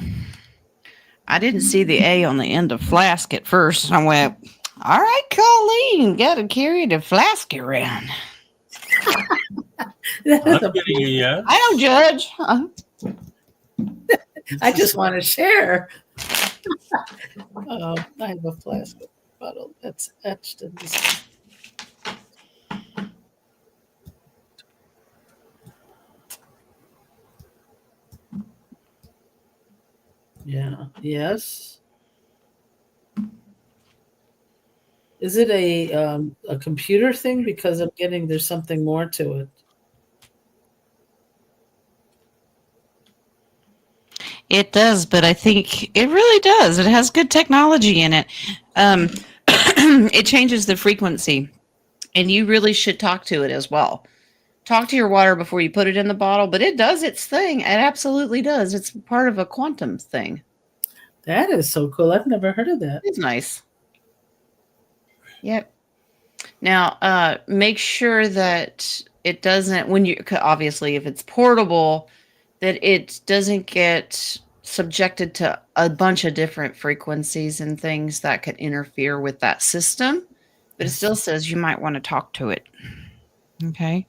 I didn't see the A on the end of flask at first. I went, all right, Colleen, got to carry the flask around. I'm getting a yes. I don't judge. I just want to share. I have a plastic bottle that's etched in this. Yeah. Yes. Is it a computer thing? Because I'm getting there's something more to it. It does, but I think it really does. It has good technology in it. It changes the frequency, and you really should talk to it as well. Talk to your water before you put it in the bottle, but it does its thing. It absolutely does. It's part of a quantum thing. That is so cool. I've never heard of that. It's nice. Yep. Now, make sure that it doesn't, obviously, if it's portable, that it doesn't get subjected to a bunch of different frequencies and things that could interfere with that system. But it still says you might want to talk to it. Okay.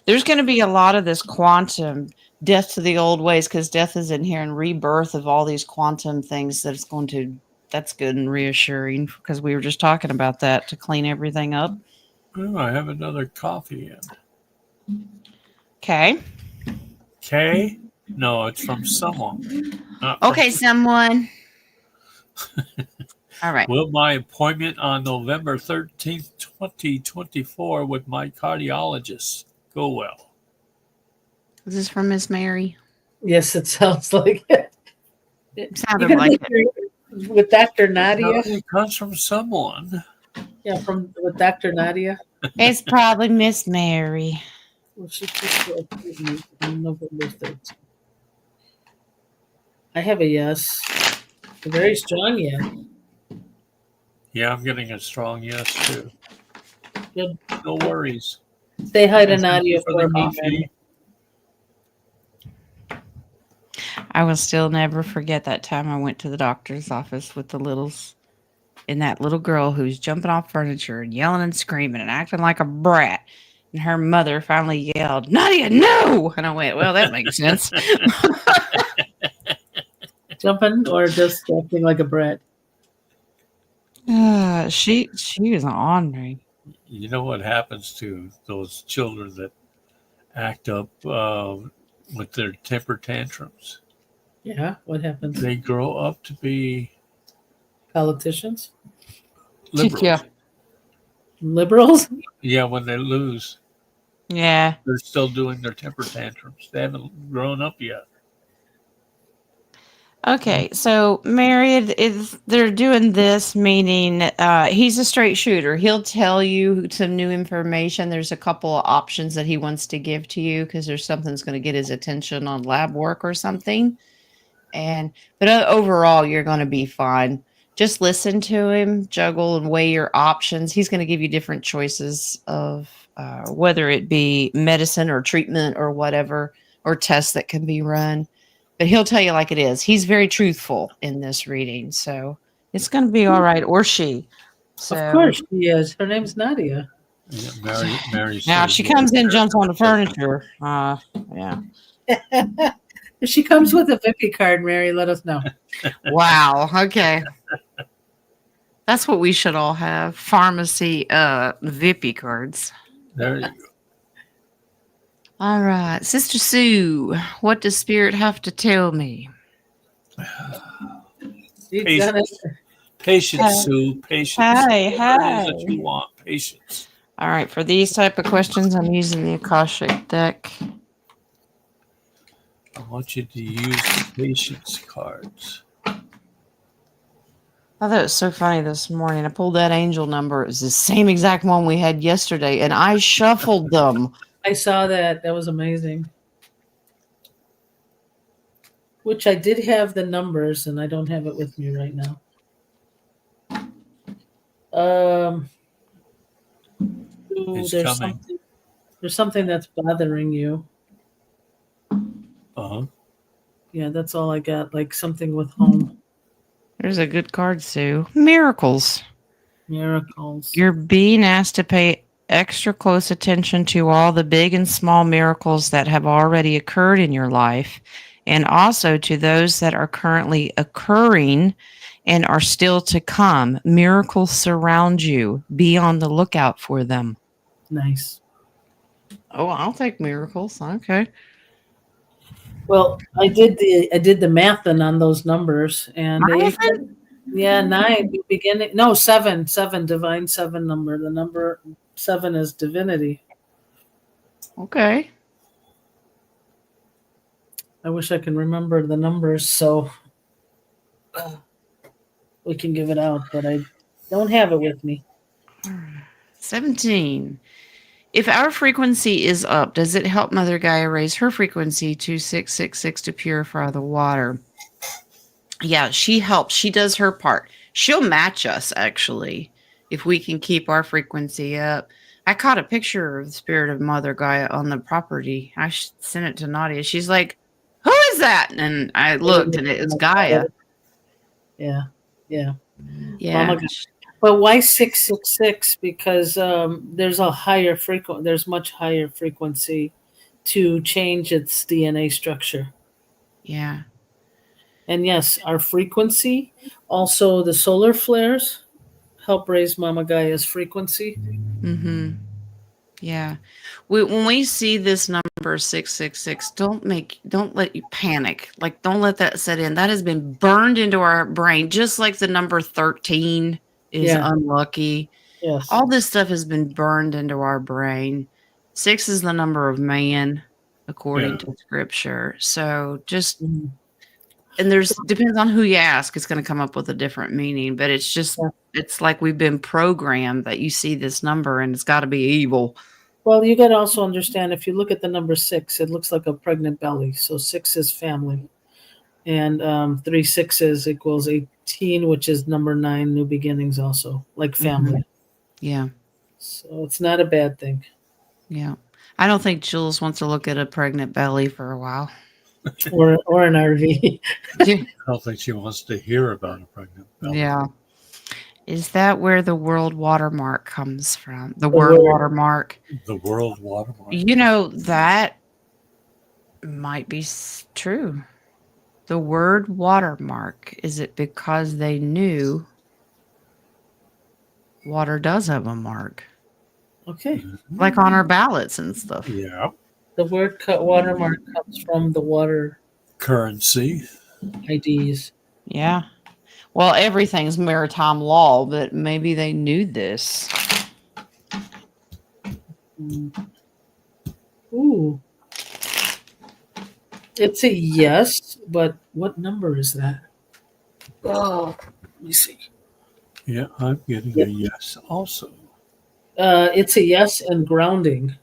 There's going to be a lot of this quantum death to the old ways, because death is in here, and rebirth of all these quantum things that's good and reassuring, because we were just talking about that to clean everything up. Oh, I have another coffee in. Okay. Okay. No, it's from someone. Not from Okay, someone. All right. Will my appointment on November 13th, 2024 with my cardiologist go well? Is this from Miss Mary? Yes, it sounds like it. Sounded like it. With Dr. Nadia. No, it comes from someone. Yeah, with Dr. Nadia. It's probably Miss Mary. Well, she just on November 13th. I have a yes. A very strong yes. Yeah, I'm getting a strong yes, too. Good. No worries. Say hi to And thank Nadia you for the me. coffee. I will still never forget that time I went to the doctor's office with the littles, and that little girl who's jumping off furniture and yelling and screaming and acting like a brat. And her mother finally yelled, "Nadia, no!" And I went, well, that makes sense. Jumping or just acting like a brat? She was on me. You know what happens to those children that act up with their temper tantrums? Yeah, what happens? They grow up to be Politicians? liberals. Yeah. Liberals? Yeah, when they lose, Yeah. they're still doing their temper tantrums. They haven't grown up yet. Okay, so Mary, if they're doing this, meaning he's a straight shooter. He'll tell you some new information. There's a couple of options that he wants to give to you because there's something that's going to get his attention on lab work or something. But overall, you're going to be fine. Just listen to him, juggle and weigh your options. He's going to give you different choices of whether it be medicine or treatment or whatever, or tests that can be run. But he'll tell you like it is. He's very truthful in this reading. So it's going to be all right. Or she. So Of course she is. Her name's Nadia. Yeah, Mary now says, she comes in, jumps on the furniture. Yeah. If she comes with a Vippy card, Mary, let us know. Wow. Okay. That's what we should all have. Pharmacy Vippy cards. There you go. All right. Sister Sue, what does Spirit have to tell me? She's done it. Patience, Sue. Patience. Hi, Whatever it is hi. that you want. Patience. All right. For these type of questions, I'm using the Akashic deck. I want you to use the patience cards. I thought it was so funny this morning. I pulled that angel number. It was the same exact one we had yesterday, and I shuffled them. I saw that. That was amazing. Which I did have the numbers, and I don't have it with me right now. It's there's coming. something that's bothering you. Uh-huh. Yeah, that's all I got. Like something with home. There's a good card, Sue. Miracles. Miracles. You're being asked to pay extra close attention to all the big and small miracles that have already occurred in your life, and also to those that are currently occurring and are still to come. Miracles surround you. Be on the lookout for them. Nice. Oh, I'll take miracles. Okay. Well, I did the mathing on those numbers, and Mathin'? 9 beginning. No, 7, divine 7 number. The number 7 is divinity. Okay. I wish I can remember the numbers so we can give it out, but I don't have it with me. 17. If our frequency is up, does it help Mother Gaia raise her frequency to 666 to purify the water? Yeah, she helps. She does her part. She'll match us, actually, if we can keep our frequency up. I caught a picture of the spirit of Mother Gaia on the property. I sent it to Nadia. She's like, who is that? And I looked, and it was Gaia. Yeah. Yeah. Mama Gaia. But why 666? Because there's much higher frequency to change its DNA structure. Yeah. And yes, our frequency, also the solar flares, help raise Mama Gaia's frequency. Mm-hmm. Yeah. When we see this number 666, don't let you panic. Like, don't let that set in. That has been burned into our brain, just like the number 13 is unlucky. Yes. All this stuff has been burned into our brain. 6 is the number of man, according to scripture. So just, and depends on who you ask, it's going to come up with a different meaning. But it's just, it's like we've been programmed that you see this number and it's got to be evil. Well, you got to also understand, if you look at the number 6, it looks like a pregnant belly. So 6 is family. And 3 6s equals 18, which is number 9, new beginnings also, like family. Yeah. So it's not a bad thing. Yeah. I don't think Jules wants to look at a pregnant belly for a while. or an RV. I don't think she wants to hear about a pregnant belly. Yeah. Is that where the world watermark comes from? The word watermark? The world watermark. You know, that might be true. The word watermark, is it because they knew water does have a mark? Okay. Like on our ballots and stuff. Yeah. The word watermark comes from the water Currency. IDs. Yeah. Well, everything's maritime law, but maybe they knew this. Ooh. It's a yes, but what number is that? Oh, let me see. Yeah, I'm getting a Yep. yes also. It's a yes and grounding.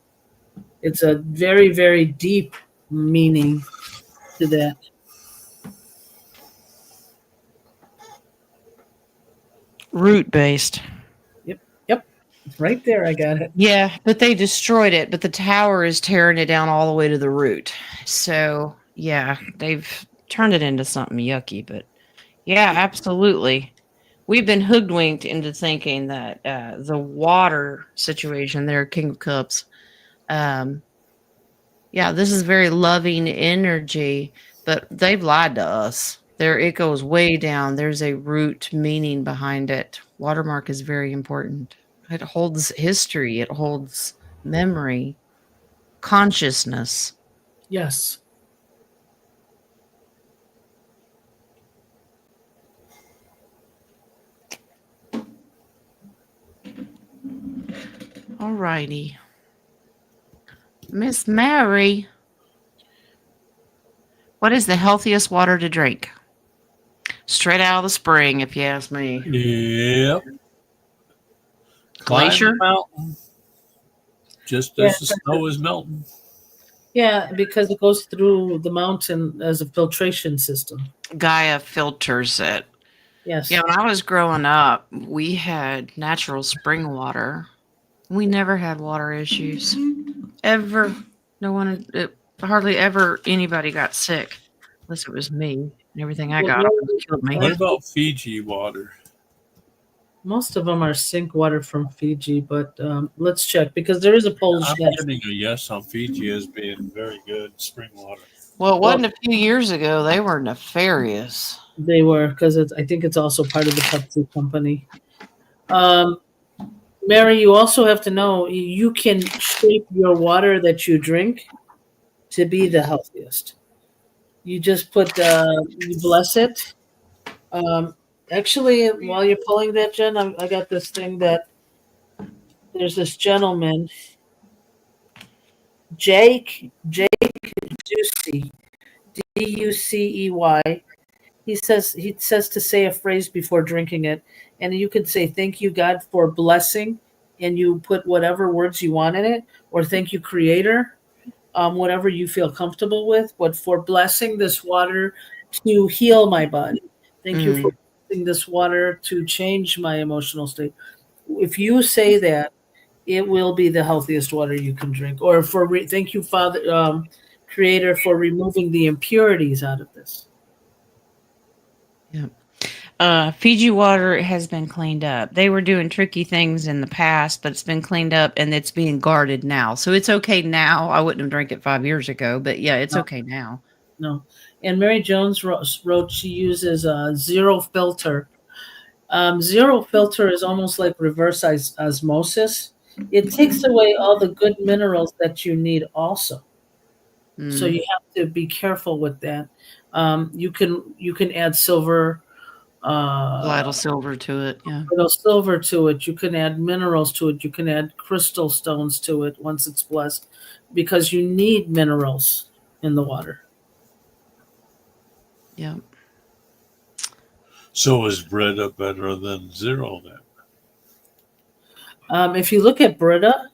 It's a very, very deep meaning to that. Root based. Yep. Yep. Right there, I got it. Yeah, but they destroyed it, but the tower is tearing it down all the way to the root. So, yeah, they've turned it into something yucky, but yeah, absolutely. We've been hoodwinked into thinking that the water situation there, King of Cups, um, yeah, this is very loving energy, but they've lied to us. There, it goes way down. There's a root meaning behind it. Watermark is very important. It holds history. It holds memory, consciousness. Yes. All righty. Miss Mary, what is the healthiest water to drink? Straight out of the spring, if you ask me. Yep. Climb Glacier? the mountain just Yeah. as the snow is melting. Yeah, because it goes through the mountain as a filtration system. Gaia filters it. Yes. Yeah, when I was growing up, we had natural spring water. We never had water issues. Ever. No one, hardly ever anybody got sick. Unless it was me. And everything I Well, got almost killed me. What about Fiji water? most of them are sink water from Fiji, but let's check because there is a Polish I'm gas. getting a yes on Fiji as being very good spring water. Well, it wasn't a few years ago. They were nefarious. They were because I think it's also part of the Pepsi company. Mary, you also have to know you can shape your water that you drink to be the healthiest. You just put you bless it. Actually, while you're pulling that, Jen, I got this thing that there's this gentleman, Jake Ducey, Ducey. He says to say a phrase before drinking it, and you could say thank you God for blessing, and you put whatever words you want in it, or thank you Creator, whatever you feel comfortable with, but for blessing this water to heal my body. Thank you for blessing this water to change my emotional state. If you say that, it will be the healthiest water you can drink. Or thank you, Father, Creator, for removing the impurities out of this. Fiji water has been cleaned up. They were doing tricky things in the past, but it's been cleaned up and it's being guarded now. So it's okay now. I wouldn't have drank it 5 years ago, but yeah, it's okay now. No. And Mary Jones wrote she uses zero filter. Zero filter is almost like reverse osmosis. It takes away all the good minerals that you need also. So you have to be careful with that. You can add silver, Vital silver to it. Yeah. little silver to it. You can add minerals to it. You can add crystal stones to it once it's blessed, because you need minerals in the water. Yeah. So is Brita better than zero then? If you look at Brita,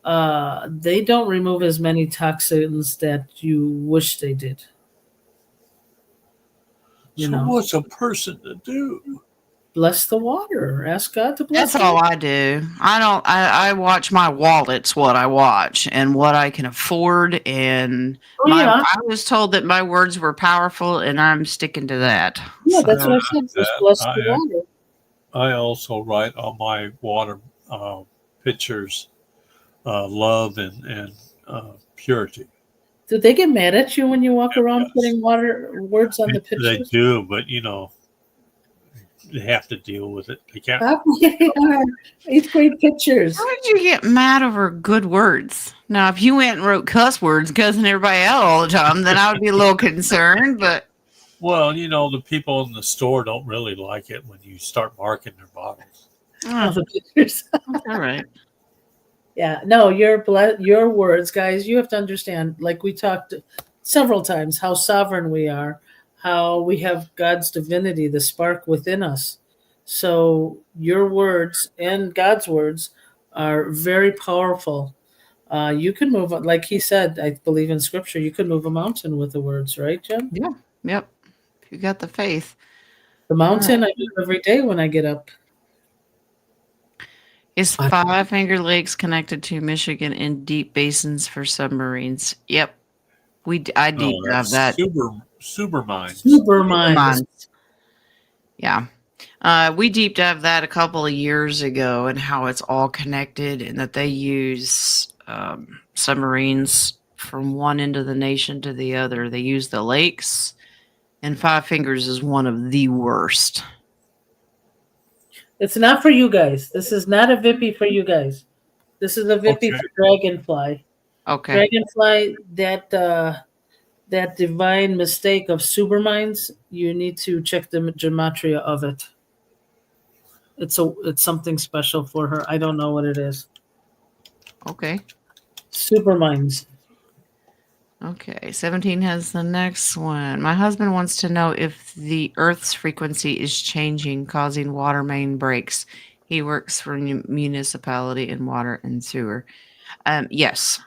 they don't remove as many toxins that you wish they did. What's a person to do? Bless the water. Ask God to bless. That's all I do. I watch my wallets, what I watch and what I can afford. And I was told that my words were powerful and I'm sticking to that. Yeah, that's what I said. Just bless the water. I also write on my water pictures love and purity. Do they get mad at you when you walk around putting words on the pictures? They do, but they have to deal with it. They can't. 8th grade pictures. How did you get mad over good words? Now, if you went and wrote cuss words, cussing everybody out all the time, then I would be a little concerned. But well, the people in the store don't really like it when you start marking their bottles. The pictures. All right. Yeah, no, your words, guys. You have to understand. Like we talked several times how sovereign we are, how we have God's divinity, the spark within us. So your words and God's words are very powerful. You can move, like he said, I believe in scripture, you can move a mountain with the words, right, Jen? Yeah. Yep. If you got the faith. The mountain I do every day when I get up. Is Five Finger Lakes connected to Michigan in deep basins for submarines? Yep. I deep dive that. Super mines. Super mines. Yeah. We deep dived that a couple of years ago and how it's all connected and that they use submarines from one end of the nation to the other. They use the lakes, and Five Fingers is one of the worst. It's not for you guys. This is not a Vippy for you guys. This is a Vippy for Dragonfly. Okay. Dragonfly, that divine mistake of supermines, you need to check the gematria of it. It's something special for her. I don't know what it is. Okay. Supermines. Okay. 17 has the next one. My husband wants to know if the Earth's frequency is changing, causing water main breaks. He works for a municipality in water and sewer. Yes.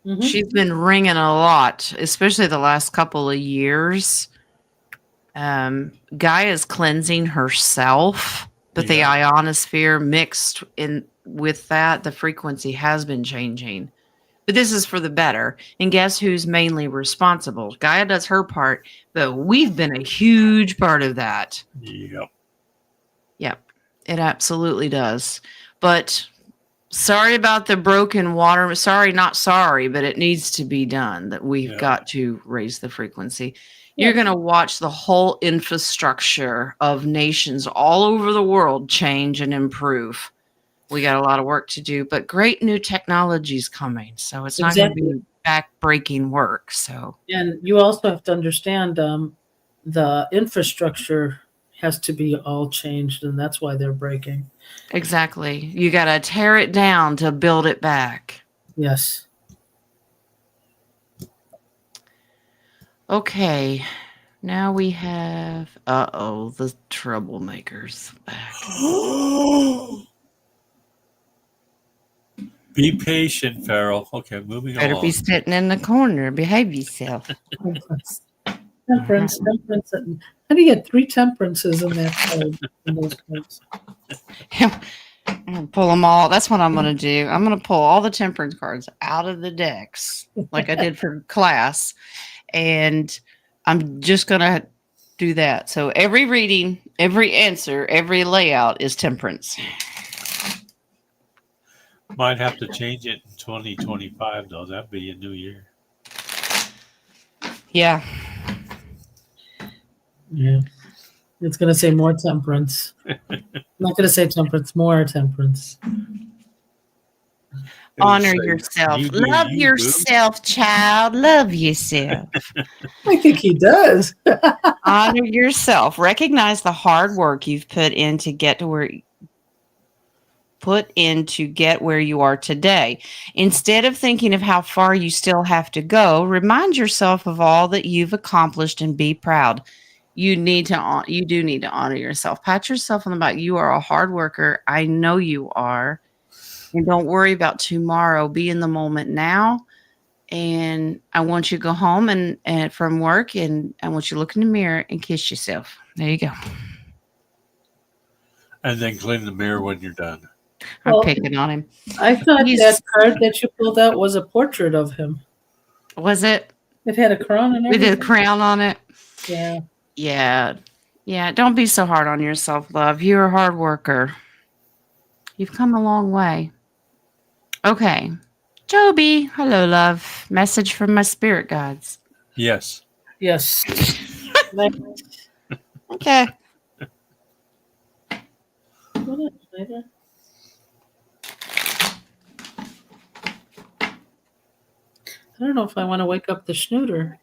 Mm-hmm. She's been ringing a lot, especially the last couple of years. Gaia's cleansing herself, but the ionosphere mixed in with that, the frequency has been changing. But this is for the better. And guess who's mainly responsible? Gaia does her part, but we've been a huge part of that. Yep. Yep, it absolutely does. But sorry about the broken water. Sorry, not sorry, but it needs to be done. That we've got to raise the frequency. You're going to watch the whole infrastructure of nations all over the world change and improve. We got a lot of work to do, but great new technology is coming. So it's not going to be back-breaking work. So, and you also have to understand the infrastructure has to be all changed, and that's why they're breaking. Exactly. You got to tear it down to build it back. Yes. Okay. Now we have, the troublemakers back. Be patient, Farrell. Okay, moving Better along. be sitting in the corner. Behave yourself. Temperance. How do you get 3 temperances in that code? In those codes? I'm going to pull them all. That's what I'm going to do. I'm going to pull all the temperance cards out of the decks like I did for class. And I'm just going to do that. So every reading, every answer, every layout is temperance. Might have to change it in 2025, though. That'd be a new year. Yeah. Yeah. It's going to say more temperance. I'm not going to say temperance, more temperance. Honor yourself. Love yourself, child. Love yourself. I think he does. Honor yourself. Recognize the hard work you've put in to get where you are today. Instead of thinking of how far you still have to go, remind yourself of all that you've accomplished and be proud. You do need to honor yourself. Pat yourself on the back. You are a hard worker. I know you are. And don't worry about tomorrow. Be in the moment now. And I want you to go home and from work, and I want you to look in the mirror and kiss yourself. There you go. And then clean the mirror when you're done. I'm picking on him. I thought that card that you pulled out was a portrait of him. Was it? It had a crown and everything. With a crown on it? Yeah. Yeah. Don't be so hard on yourself, love. You're a hard worker. You've come a long way. Okay. Joby, hello, love. Message from my spirit guides. Yes. Okay. I don't know if I want to wake up the snooter.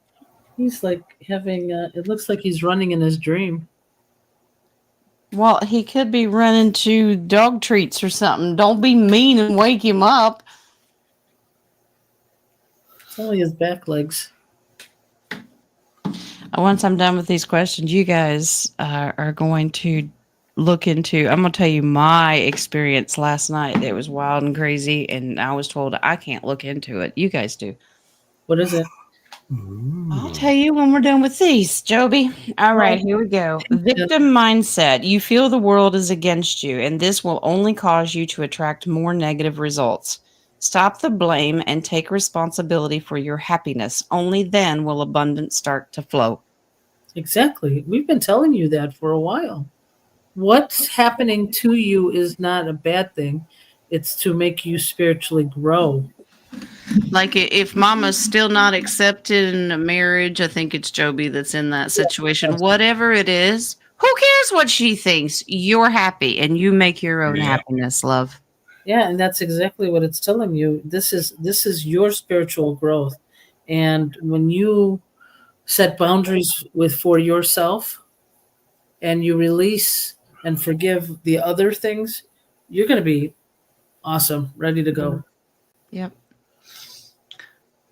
He's like having, it looks like he's running in his dream. Well, he could be running to dog treats or something. Don't be mean and wake him up. It's only his back legs. Once I'm done with these questions, you guys are going to look into. I'm going to tell you my experience last night. It was wild and crazy, and I was told I can't look into it. You guys do. What is it? I'll tell you when we're done with these, Joby. All right, here we go. Victim mindset. You feel the world is against you, and this will only cause you to attract more negative results. Stop the blame and take responsibility for your happiness. Only then will abundance start to flow. Exactly. We've been telling you that for a while. What's happening to you is not a bad thing. It's to make you spiritually grow. Like if mama's still not accepted in a marriage, I think it's Joby that's in that situation. Whatever it is, who cares what she thinks? You're happy and you make your own happiness, love. Yeah, and that's exactly what it's telling you. This is your spiritual growth. And when you set boundaries for yourself and you release and forgive the other things, you're going to be awesome, ready to go. Yep.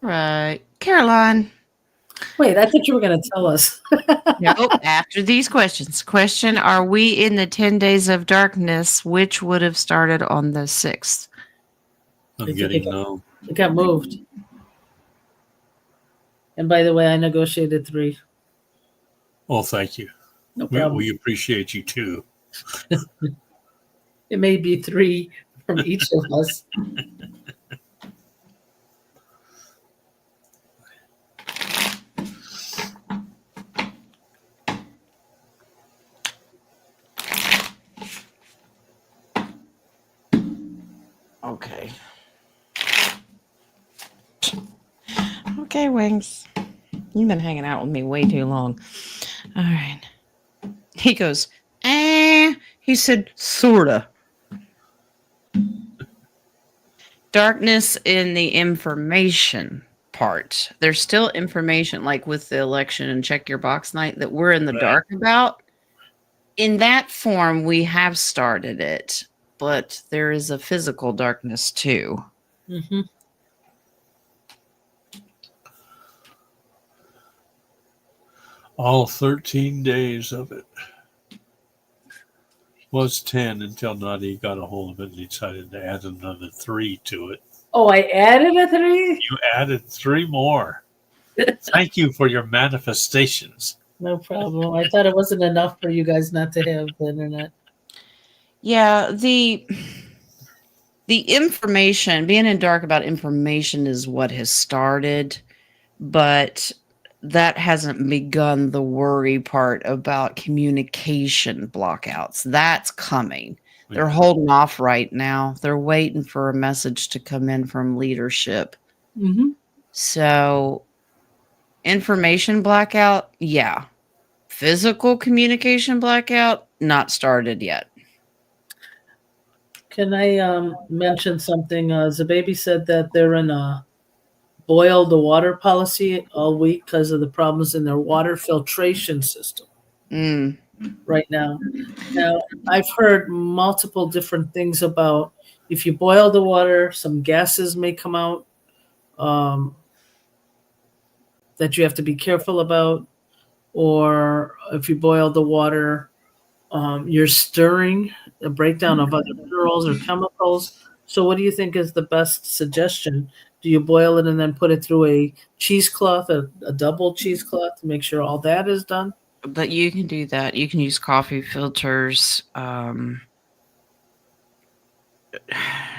Right. Caroline. Wait, I thought you were going to tell us. Nope. After these questions. Question: are we in the 10 days of darkness, which would have started on the 6th? I'm getting no. It got moved. And by the way, I negotiated 3. Oh, thank you. No problem. We appreciate you too. It may be 3 from each of us. Okay. Okay, Wings. You've been hanging out with me way too long. All right. He goes, He said, sorta. Darkness in the information part. There's still information, like with the election and check your box night, that we're in the dark about. In that form, we have started it, but there is a physical darkness too. Mm-hmm. All 13 days of it. Was 10 until Nadia got a hold of it and decided to add another 3 to it. Oh, I added a 3? You added 3 more. Thank you for your manifestations. No problem. I thought it wasn't enough for you guys not to have the internet. Yeah, the information, being in dark about information is what has started, but that hasn't begun the worry part about communication blockouts. That's coming. They're holding off right now. They're waiting for a message to come in from leadership. Mm-hmm. So, information blackout, yeah. Physical communication blackout, not started yet. Can I mention something? Zababy said that they're in a boil the water policy all week because of the problems in their water filtration system right now. Now, I've heard multiple different things about if you boil the water, some gases may come out that you have to be careful about. Or if you boil the water, you're stirring a breakdown of other minerals or chemicals. So what do you think is the best suggestion? Do you boil it and then put it through a cheesecloth, a double cheesecloth to make sure all that is done? But you can do that. You can use coffee filters.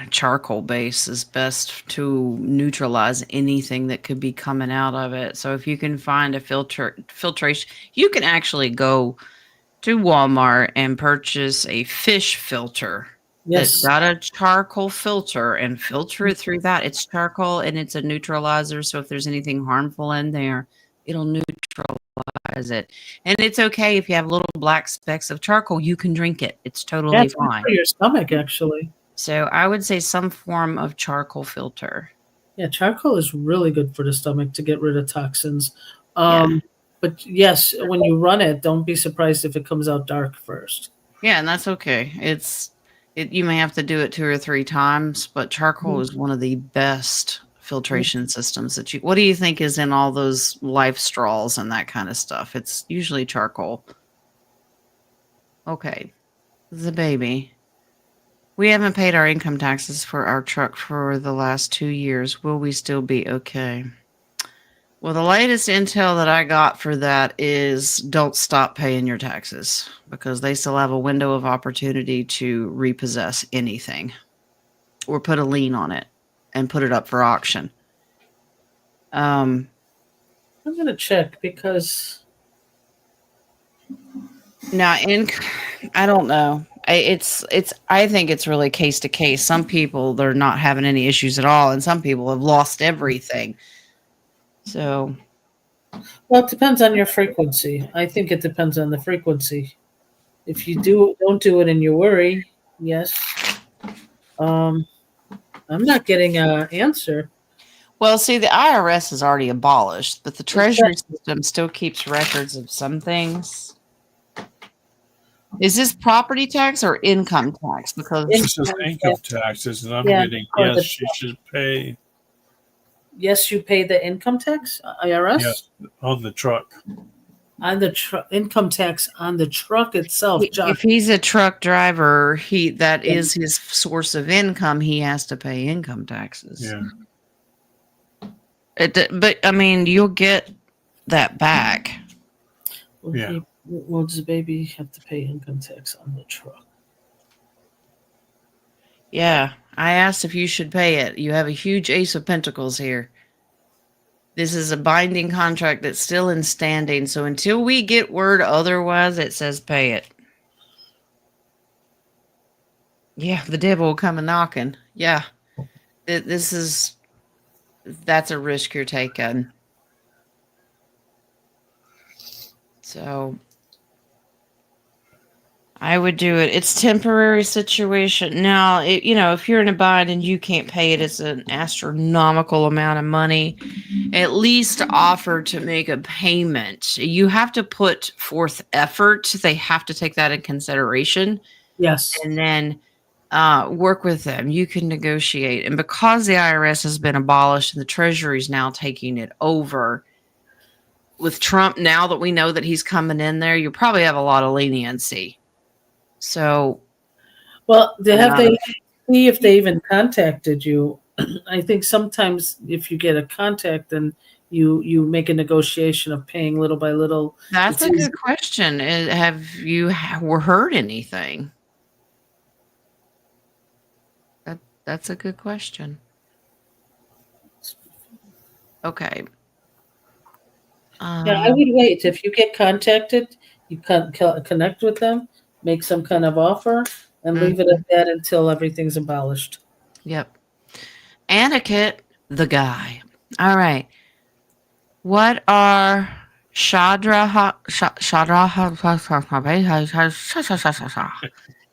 Charcoal base is best to neutralize anything that could be coming out of it. So if you can find a filtration, you can actually go to Walmart and purchase a fish filter. Yes. That's got a charcoal filter and filter it through that. It's charcoal and it's a neutralizer. So if there's anything harmful in there, it'll neutralize it. And it's okay if you have little black specks of charcoal, you can drink it. It's totally fine. For your stomach, actually. So I would say some form of charcoal filter. Yeah, charcoal is really good for the stomach to get rid of toxins. But yes, when you run it, don't be surprised if it comes out dark first. Yeah, and that's okay. You may have to do it 2 or 3 times, but charcoal is one of the best filtration systems that what do you think is in all those life straws and that kind of stuff? It's usually charcoal. Okay. The baby. We haven't paid our income taxes for our truck for the last 2 years. Will we still be okay? Well, the latest intel that I got for that is don't stop paying your taxes because they still have a window of opportunity to repossess anything or put a lien on it and put it up for auction. I'm going to check because Now, I don't know. I think it's really case to case. Some people, they're not having any issues at all, and some people have lost everything. So, well, it depends on your frequency. I think it depends on the frequency. If you don't do it and you worry, yes. I'm not getting an answer. well, see, the IRS is already abolished, but the Treasury system still keeps records of some things. Is this property tax or income tax? Because This is income taxes, and I'm getting yes, she should pay. Yes, you pay the income tax, IRS? Yes, on the truck. On the income tax on the truck itself. If he's a truck driver, that is his source of income. He has to pay income taxes. Yeah. But I mean, you'll get that back. Yeah. Well, does the baby have to pay income tax on the truck? Yeah, I asked if you should pay it. You have a huge ace of pentacles here. This is a binding contract that's still in standing. So until we get word otherwise, it says pay it. Yeah, the devil will come a knocking. Yeah, that's a risk you're taking. So I would do it. It's temporary situation. Now, if you're in a bind and you can't pay it, it's an astronomical amount of money. At least offer to make a payment. You have to put forth effort. They have to take that in consideration. Yes. And then work with them. You can negotiate. And because the IRS has been abolished and the Treasury is now taking it over, with Trump, now that we know that he's coming in there, you probably have a lot of leniency. So, well, they see if they even contacted you. I think sometimes if you get a contact, then you make a negotiation of paying little by little. That's a good question. Have you heard anything? That's a good question. Okay. Yeah, I would wait. If you get contacted, you connect with them, make some kind of offer, and leave it at that until everything's abolished. Yep. Aniket, the guy. All right. What are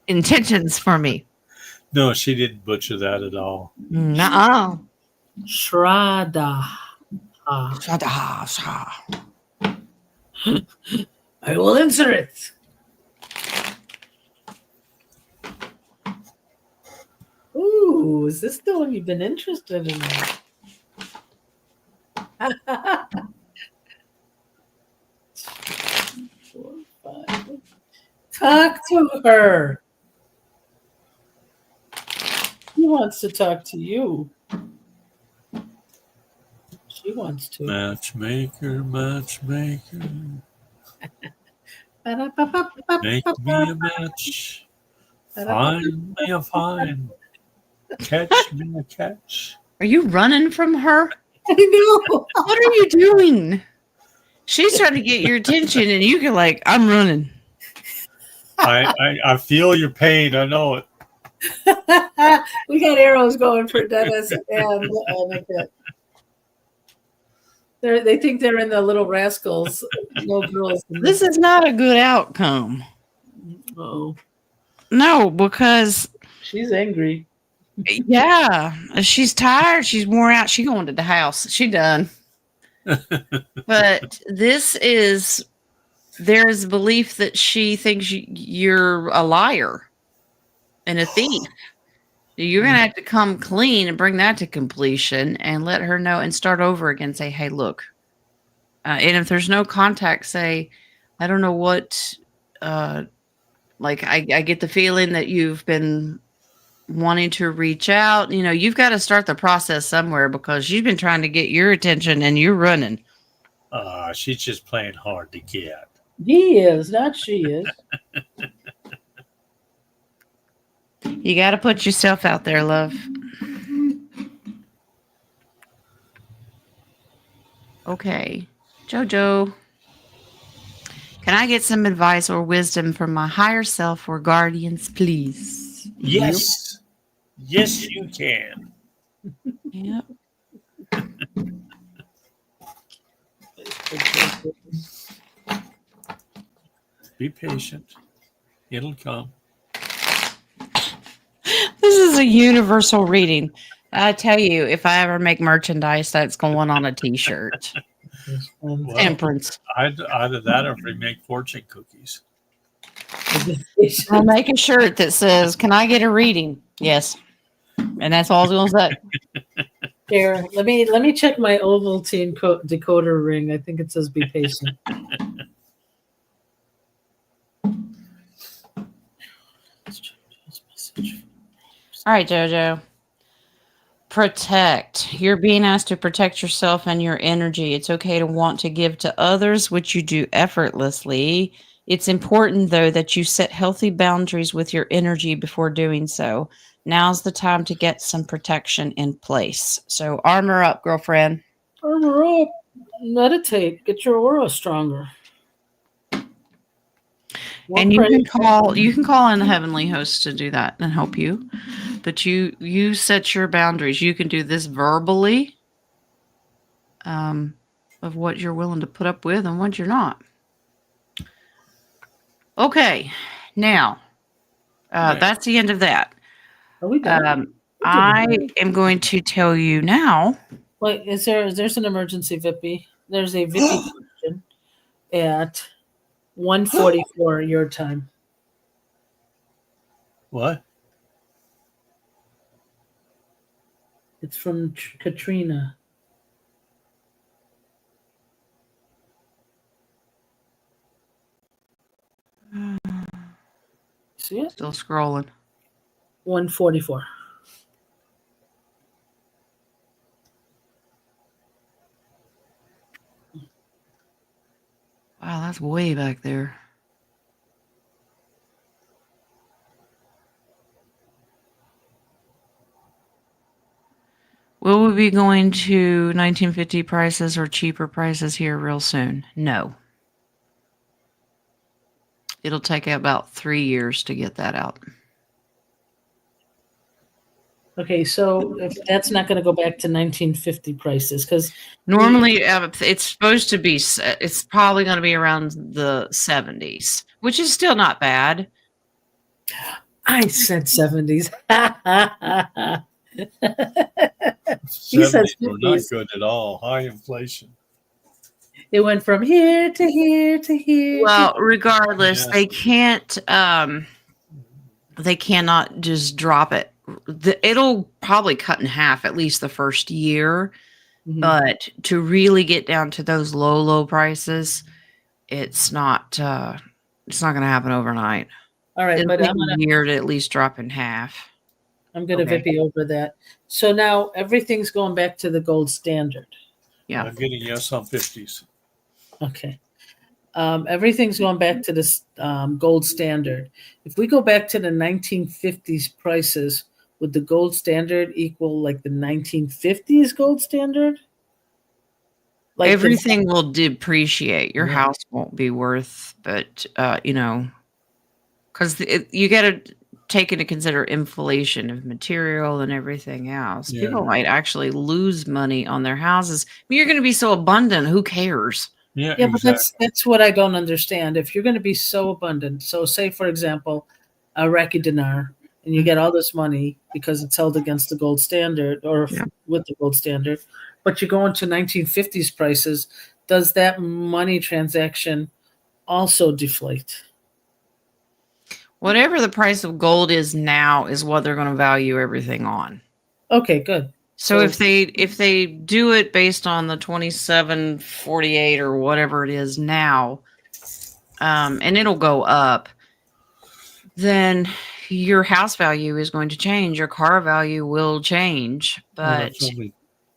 intentions for me? No, she didn't butcher that at all. Nuh-uh. Shraddha. I will insert it. Ooh, is this the one you've been interested in? 4, 5. Talk to her. He wants to talk to you. She wants to. Matchmaker. Make me a match. Find me a find. Catch me a catch. Are you running from her? I know. What are you doing? She's trying to get your attention, and you can I'm running. I feel your pain. I know it. We got arrows going for Dennis and Aniket. They think they're in the Little Rascals. No girls. This is not a good outcome. Oh, no, because she's angry. Yeah, she's tired. She's worn out. She going to the house. She done. But there's belief that she thinks you're a liar and a thief. You're going to have to come clean and bring that to completion and let her know and start over again. Say, hey, look. And if there's no contact, say, I don't know what, like I get the feeling that you've been wanting to reach out. You know, you've got to start the process somewhere because she's been trying to get your attention and you're running. She's just playing hard to get. He is, not she is. You got to put yourself out there, love. Okay. Jojo, can I get some advice or wisdom from my higher self or guardians, please? Yes. Yes, you can. Yep. Be patient. It'll come. This is a universal reading. I tell you, if I ever make merchandise, that's going on a t-shirt. Well, Temperance. Either that or if we make fortune cookies. I'll make a shirt that says, can I get a reading? Yes. And that's all I was going to say. Here, let me check my Ovaltine decoder ring. I think it says be patient. All right, Jojo. Protect. You're being asked to protect yourself and your energy. It's okay to want to give to others, which you do effortlessly. It's important, though, that you set healthy boundaries with your energy before doing so. Now's the time to get some protection in place. So armor up, girlfriend. Armor up. Meditate. Get your aura stronger. And you can call in the heavenly host to do that and help you. But you set your boundaries. You can do this verbally of what you're willing to put up with and what you're not. Okay, now that's the end of that. Are we done? I am going to tell you now. Wait, there's an emergency Vippy? There's a Vippy question at 1:44 your time. What? It's from Katrina. See it? Still scrolling. 1:44. Wow, that's way back there. Will we be going to 1950 prices or cheaper prices here real soon? No. It'll take about 3 years to get that out. Okay, so if that's not going to go back to 1950 prices, because normally it's supposed to be, it's probably going to be around the 70s, which is still not bad. I said 70s. He says we're not good at all. High inflation. It went from here to here to here. Well, regardless, they can't. They cannot just drop it. It'll probably cut in half at least the first year, but to really get down to those low prices, it's not going to happen overnight. All right, it'll but take I'm going a year to at least drop in half. I'm going to Vippy over that. So now everything's going back to the gold standard. Yeah, I'm getting yes on 50s. Okay. Everything's going back to this gold standard. If we go back to the 1950s prices, would the gold standard equal like the 1950s gold standard? Like everything will depreciate. Your house won't be worth, but because you got to take into consider inflation of material and everything else. Yeah. People might actually lose money on their houses. I mean, you're going to be so abundant. Who cares? Yeah, exactly. But that's what I don't understand. If you're going to be so abundant, so say for example, a Iraqi dinar, and you get all this money because it's held against the gold standard or with the gold standard, but you go into 1950s prices, does that money transaction also deflate? Whatever the price of gold is now is what they're going to value everything on. Okay, good. So if they do it based on the 27.48 or whatever it is now, and it'll go up, then your house value is going to change. Your car value will change. Well, But that's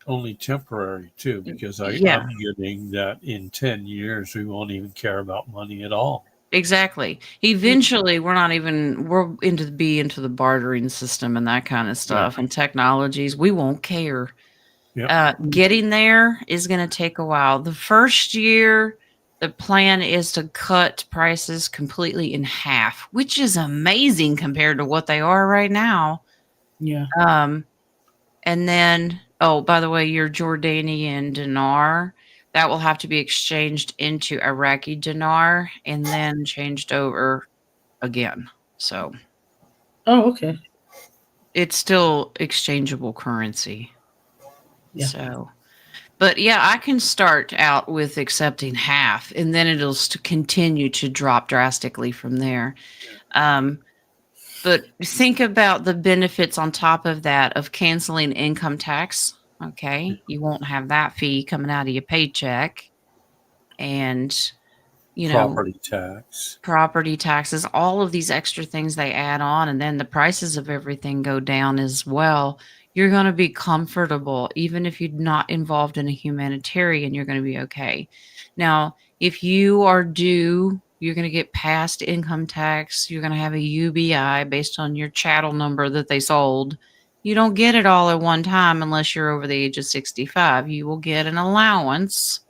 only temporary too, because yeah, I'm getting that in 10 years we won't even care about money at all. exactly. Eventually, we're into the bartering system and that kind of stuff and technologies. We won't care. Yeah. Getting there is going to take a while. The first year, the plan is to cut prices completely in half, which is amazing compared to what they are right now. Yeah. And then, oh, by the way, your Jordanian dinar, that will have to be exchanged into Iraqi dinar and then changed over again. So Oh, okay. it's still exchangeable currency. Yeah. So, but yeah, I can start out with accepting half, and then it'll continue to drop drastically from there. But think about the benefits on top of that of canceling income tax. Okay, you won't have that fee coming out of your paycheck, and property taxes, all of these extra things they add on, and then the prices of everything go down as well. You're going to be comfortable, even if you're not involved in a humanitarian, you're going to be okay. Now, if you are due, you're going to get past income tax, you're going to have a UBI based on your chattel number that they sold. You don't get it all at one time unless you're over the age of 65. You will get an allowance.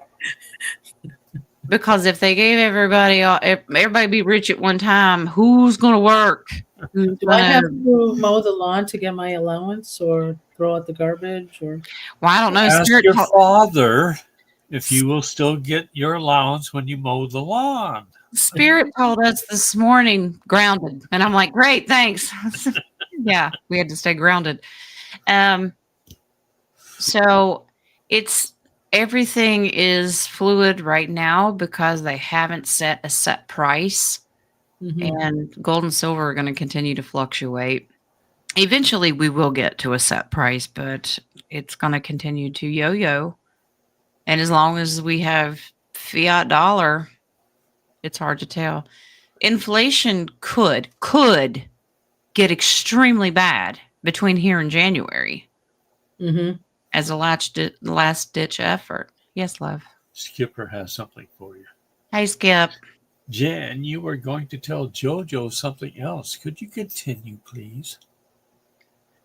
Because if they gave everybody be rich at one time, who's going to work? Do I have to mow the lawn to get my allowance or throw out the garbage? Or well, I don't know. Ask your father if you will still get your allowance when you mow the lawn. Spirit told us this morning, grounded. And I'm like, great, thanks. Yeah, we had to stay grounded. So everything is fluid right now because they haven't set a set price. Mm-hmm. And gold and silver are going to continue to fluctuate. Eventually, we will get to a set price, but it's going to continue to yo-yo. And as long as we have fiat dollar, it's hard to tell. Inflation could get extremely bad between here and January. Mm-hmm. As a last-ditch effort. Yes, love. Skipper has something for you. Hey, Skip. Jen, you were going to tell JoJo something else. Could you continue, please?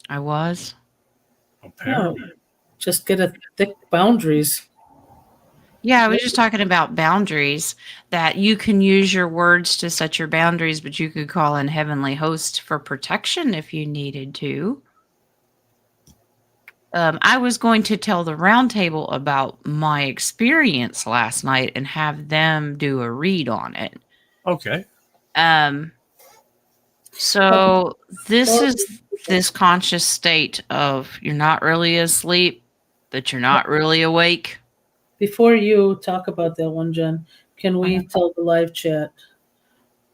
I was. Apparently. No, just get a thick boundaries. Yeah, I was just talking about boundaries, that you can use your words to set your boundaries, but you could call in heavenly host for protection if you needed to. I was going to tell the Roundtable about my experience last night and have them do a read on it. Okay. So this is this conscious state of you're not really asleep, but you're not really awake. Before you talk about that one, Jen, can we tell the live chat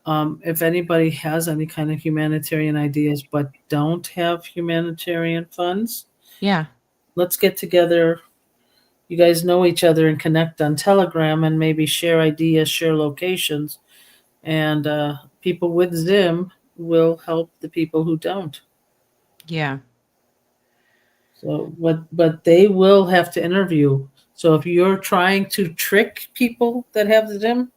if anybody has any kind of humanitarian ideas but don't have humanitarian funds? Yeah. Let's get together. You guys know each other and connect on Telegram and maybe share ideas, share locations. And people with Zim will help the people who don't. Yeah. So but they will have to interview. So if you're trying to trick people that have Zim,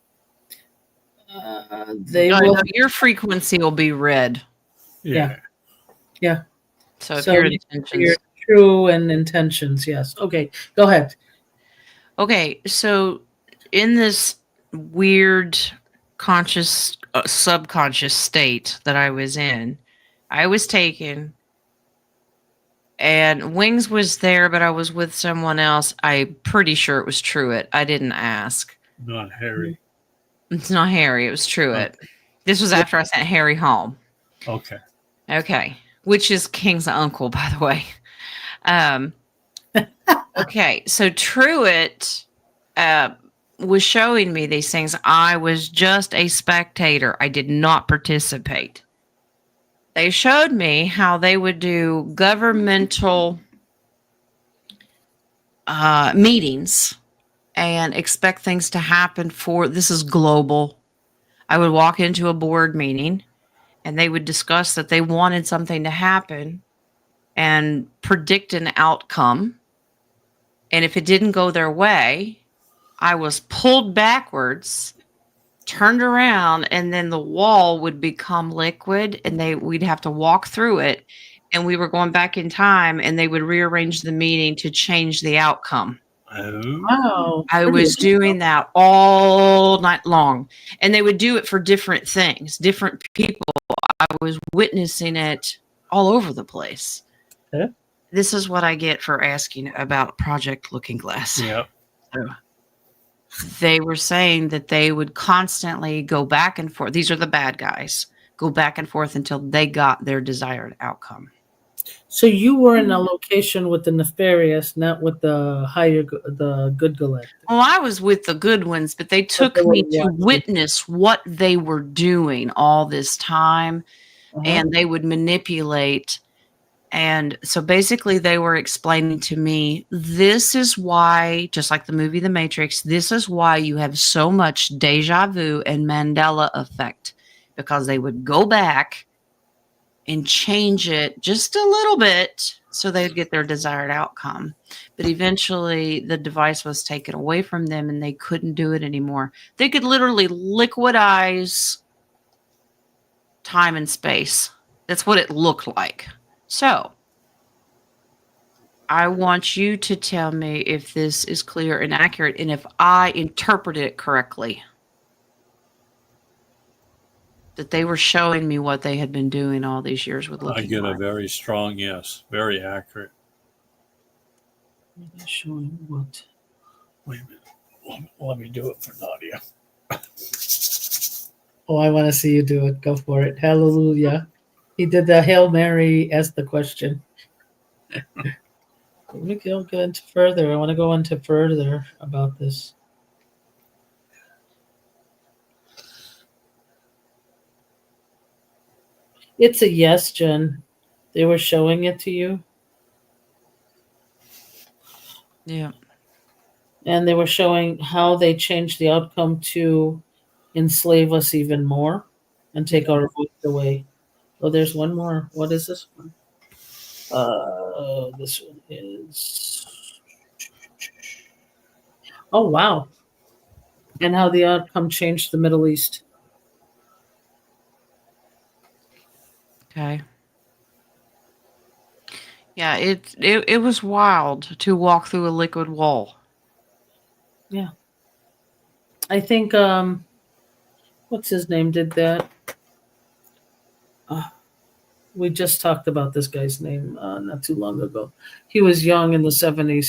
your frequency will be red. Yeah. So if your intentions, true and intentions, yes. Okay, go ahead. Okay, so in this weird conscious, subconscious state that I was in, I was taken, and Wings was there, but I was with someone else. I'm pretty sure it was Truett. I didn't ask. Not Harry. It's not Harry. It was Truett. This was after I sent Harry home. Okay. Which is King's uncle, by the way. Okay. So Truett was showing me these things. I was just a spectator. I did not participate. They showed me how they would do governmental meetings and expect things to happen for this is global. I would walk into a board meeting and they would discuss that they wanted something to happen and predict an outcome. And if it didn't go their way, I was pulled backwards, turned around, and then the wall would become liquid and we'd have to walk through it. And we were going back in time and they would rearrange the meeting to change the outcome. Oh, Wow. I pretty was doing that all night long. And they would do it for different things, different people. I was witnessing it all over the place. Okay. This is what I get for asking about Project Looking Glass. yeah. They were saying that they would constantly go back and forth. These are the bad guys. Go back and forth until they got their desired outcome. So you were in a location with the nefarious, not with the the good galactic. Well, I was with the good ones, but they took they were me to watching. witness what they were doing all this time, and they would manipulate. And so basically they were explaining to me, this is why, just like the movie The Matrix, this is why you have so much deja vu and Mandela effect, because they would go back and change it just a little bit so they'd get their desired outcome. But eventually the device was taken away from them and they couldn't do it anymore. They could literally liquidize time and space. That's what it looked like. So I want you to tell me if this is clear and accurate and if I interpret it correctly. That they were showing me what they had been doing all these years with Looking I get a Glass. very strong yes. Very accurate. Showing what? Wait a minute. Let me do it for Nadia. Oh, I want to see you do it. Go for it. Hallelujah. He did the Hail Mary as the question. Let me go into further. I want to go into further about this. It's a yes, Jen. They were showing it to you, Yeah. and they were showing how they changed the outcome to enslave us even more and take our voice away. Oh, there's one more. What is this one? This one is. Oh, wow. And how the outcome changed the Middle East. Okay. Yeah, it was wild to walk through a liquid wall. Yeah. I think what's his name did that. We just talked about this guy's name not too long ago. He was young in the 70s.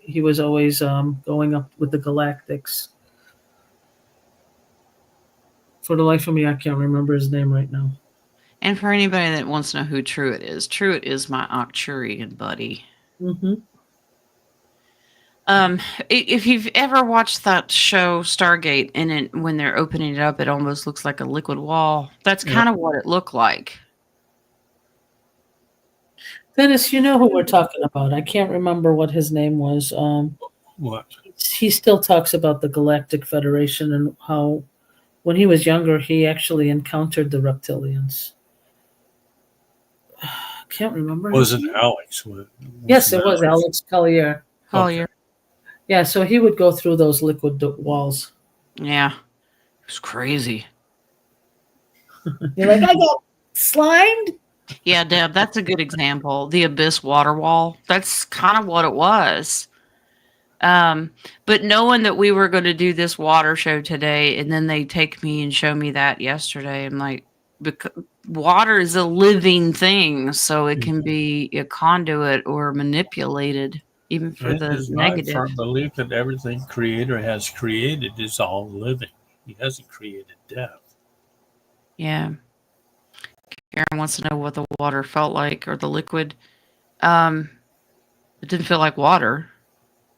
He was always going up with the Galactics. For the life of me, I can't remember his name right now. And for anybody that wants to know who Truett is my Arcturian buddy. Mm-hmm. If you've ever watched that show Stargate, and when they're opening it up, it almost looks like a liquid wall. That's kind of what it looked like. Dennis, you know who we're talking about. I can't remember what his name was. What? He still talks about the Galactic Federation and how when he was younger, he actually encountered the reptilians. Can't remember. Wasn't Alex? Yes, it was Alex Collier. Collier. Okay. Yeah, so he would go through those liquid walls. Yeah. It was crazy. You're like, I got slimed? Yeah, Deb, that's a good example. The abyss water wall. That's kind of what it was. But knowing that we were going to do this water show today, and then they take me and show me that yesterday, I'm like, because water is a living thing, so it can be a conduit or manipulated, even for It the is my negative. firm belief that everything Creator has created is all living. He hasn't created death. Yeah. Karen wants to know what the water felt like, or the liquid. It didn't feel like water.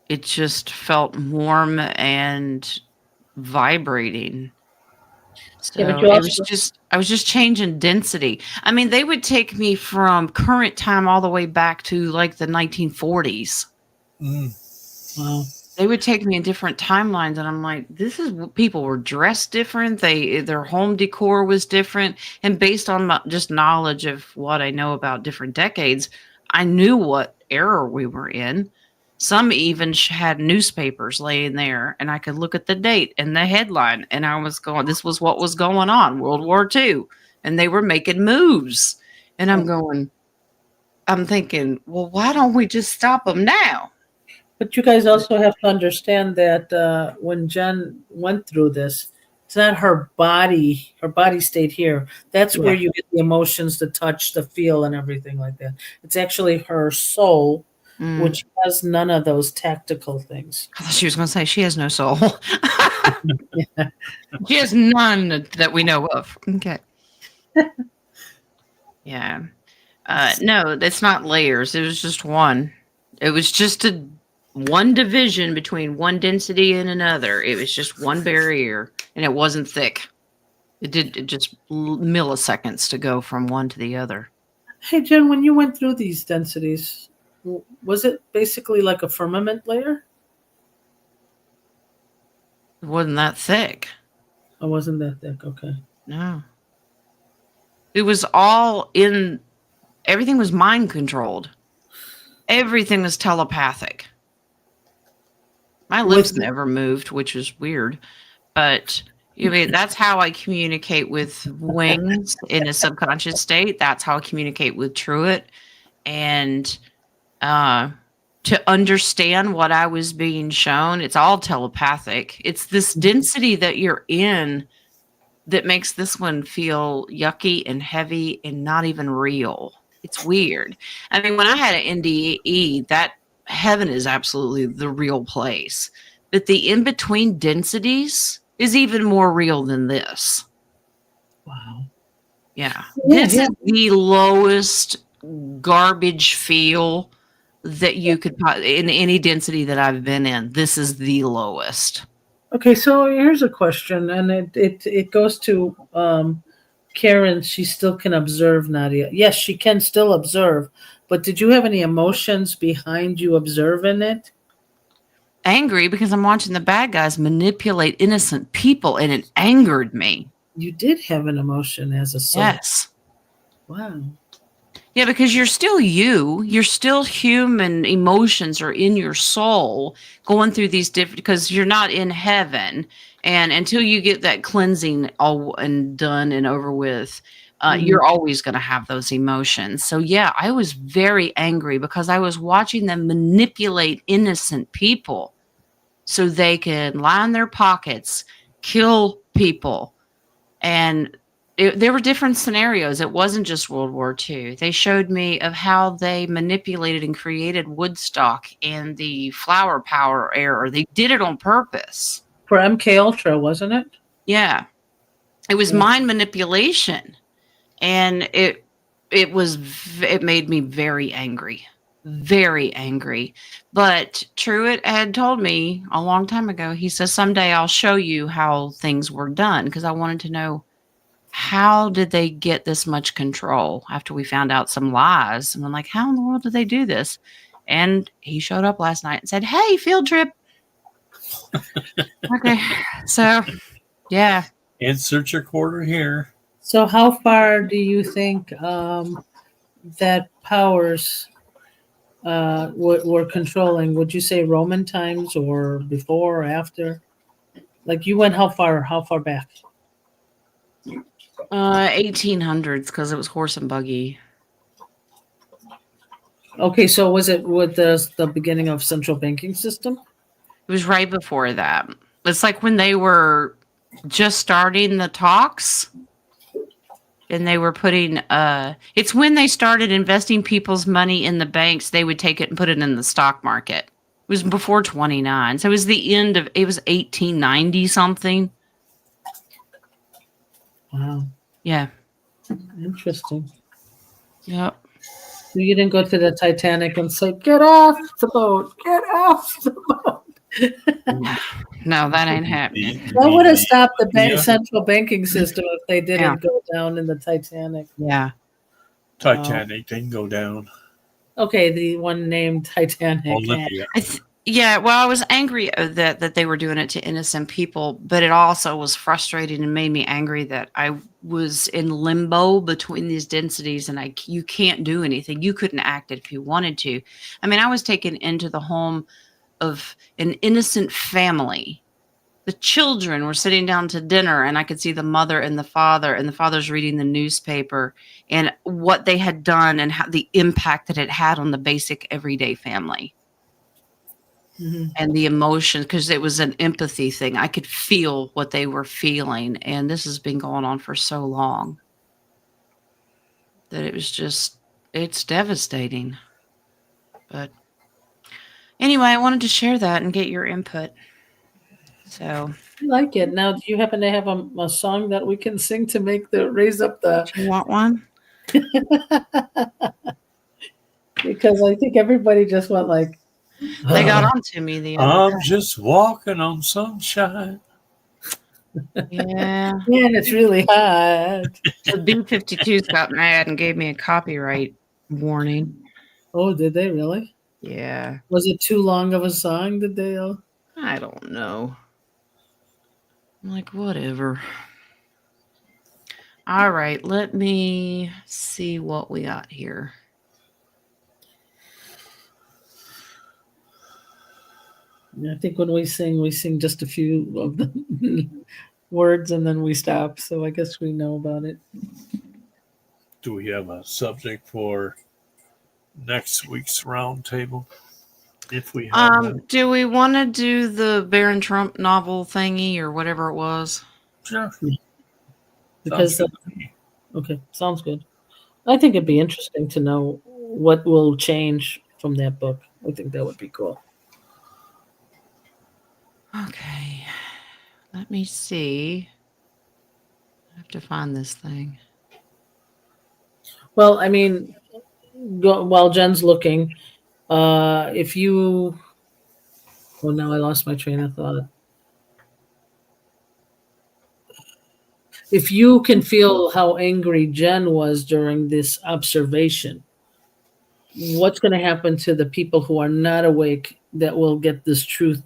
It just felt warm and vibrating. So Yeah, but you it was also just, I was just changing density. I mean, they would take me from current time all the way back to like the 1940s. wow. They would take me in different timelines, and I'm like, this is people were dressed different. Their home decor was different, and based on my, just knowledge of what I know about different decades, I knew what era we were in. Some even had newspapers laying there, and I could look at the date and the headline, and I was going, this was what was going on, World War II, and they were making moves, and I'm thinking, well, why don't we just stop them now? But you guys also have to understand that when Jen went through this, it's not her body. Her body stayed here. That's where Yeah. you get the emotions, the touch, the feel, and everything like that. It's actually her soul, Mm. which has none of those tactical things. I thought she was going to say she has no soul. Yeah. She has none that we know of. Okay. Yeah. No, that's not layers. It was just one. It was just one division between one density and another. It was just one barrier, and it wasn't thick. It just milliseconds to go from one to the other. Hey, Jen, when you went through these densities, was it basically like a firmament layer? It wasn't that thick. Or wasn't that thick? Okay. No. It was all in. Everything was mind controlled. Everything was telepathic. My lips never moved, which is weird. But I mean, that's how I communicate with wings in a subconscious state. That's how I communicate with Truett. And to understand what I was being shown, it's all telepathic. It's this density that you're in that makes this one feel yucky and heavy and not even real. It's weird. I mean, when I had an NDE, that heaven is absolutely the real place. But the in-between densities is even more real than this. Wow. Yeah. Yeah, This is the lowest garbage feel that you could in any density that I've been in. This is the lowest. Okay, so here's a question, and it goes to Karen. She still can observe, Nadia. Yes, she can still observe, but did you have any emotions behind you observing it? Angry because I'm watching the bad guys manipulate innocent people, and it angered me. You did have an emotion as a soul. Yes. Wow. Yeah, because you're still you. You're still human. Emotions are in your soul going through these different, because you're not in heaven. And until you get that cleansing all and done and over with, you're always going to have those emotions. So yeah, I was very angry because I was watching them manipulate innocent people so they can line their pockets, kill people. And there were different scenarios. It wasn't just World War II. They showed me of how they manipulated and created Woodstock and the flower power era. They did it on purpose. For MK Ultra, wasn't it? Yeah. It was mind manipulation. And it made me very angry. Very angry. But Truett had told me a long time ago, he says, someday I'll show you how things were done, because I wanted to know, how did they get this much control after we found out some lies? And I'm like, how in the world did they do this? And he showed up last night and said, hey, field trip. Okay. So, yeah. Insert your quarter here. So how far do you think that powers were controlling? Would you say Roman times or before or after? Like you went how far back? 1800s, because it was horse and buggy. Okay, so was it with the beginning of central banking system? It was right before that. It's like when they were just starting the talks, and they were putting it's when they started investing people's money in the banks. They would take it and put it in the stock market. It was before 29. So it was the end of, it was 1890 something. Wow. Yeah. Interesting. Yep. So you didn't go to the Titanic and say, get off the boat, get off the boat. No, that ain't happening. That would have stopped the Yeah. central banking system if they didn't Yeah. go down in the Titanic. Yeah. Titanic didn't go down. Okay, the one named Titanic. Olympia. Yeah, well, I was angry that they were doing it to innocent people, but it also was frustrating and made me angry that I was in limbo between these densities, and you can't do anything. You couldn't act it if you wanted to. I mean, I was taken into the home of an innocent family. The children were sitting down to dinner, and I could see the mother and the father's reading the newspaper and what they had done and how the impact that it had on the basic everyday family. Mhm. And the emotion, because it was an empathy thing. I could feel what they were feeling. And this has been going on for so long that it was just, it's devastating. But anyway, I wanted to share that and get your input. So, I like it. Now, do you happen to have a song that we can sing to raise up the? do you want one? Because I think everybody just went like. They got on to me the other I'm just walking on sunshine. day. Yeah. Man, it's really hot. The B-52s got mad and gave me a copyright warning. Oh, did they really? Yeah. Was it too long of a song? Did they all? I don't know. I'm like, whatever. All right, let me see what we got here. I think when we sing just a few of the words and then we stop. So I guess we know about it. Do we have a subject for next week's roundtable? If we have that. Do we want to do the Barron Trump novel thingy or whatever it was? Sure. Because Sounds good to me. okay, sounds good. I think it'd be interesting to know what will change from that book. I think that would be cool. Okay, let me see. I have to find this thing. Well, I mean, while Jen's looking, if you, well, now I lost my train of thought. If you can feel how angry Jen was during this observation, what's going to happen to the people who are not awake that will get this truth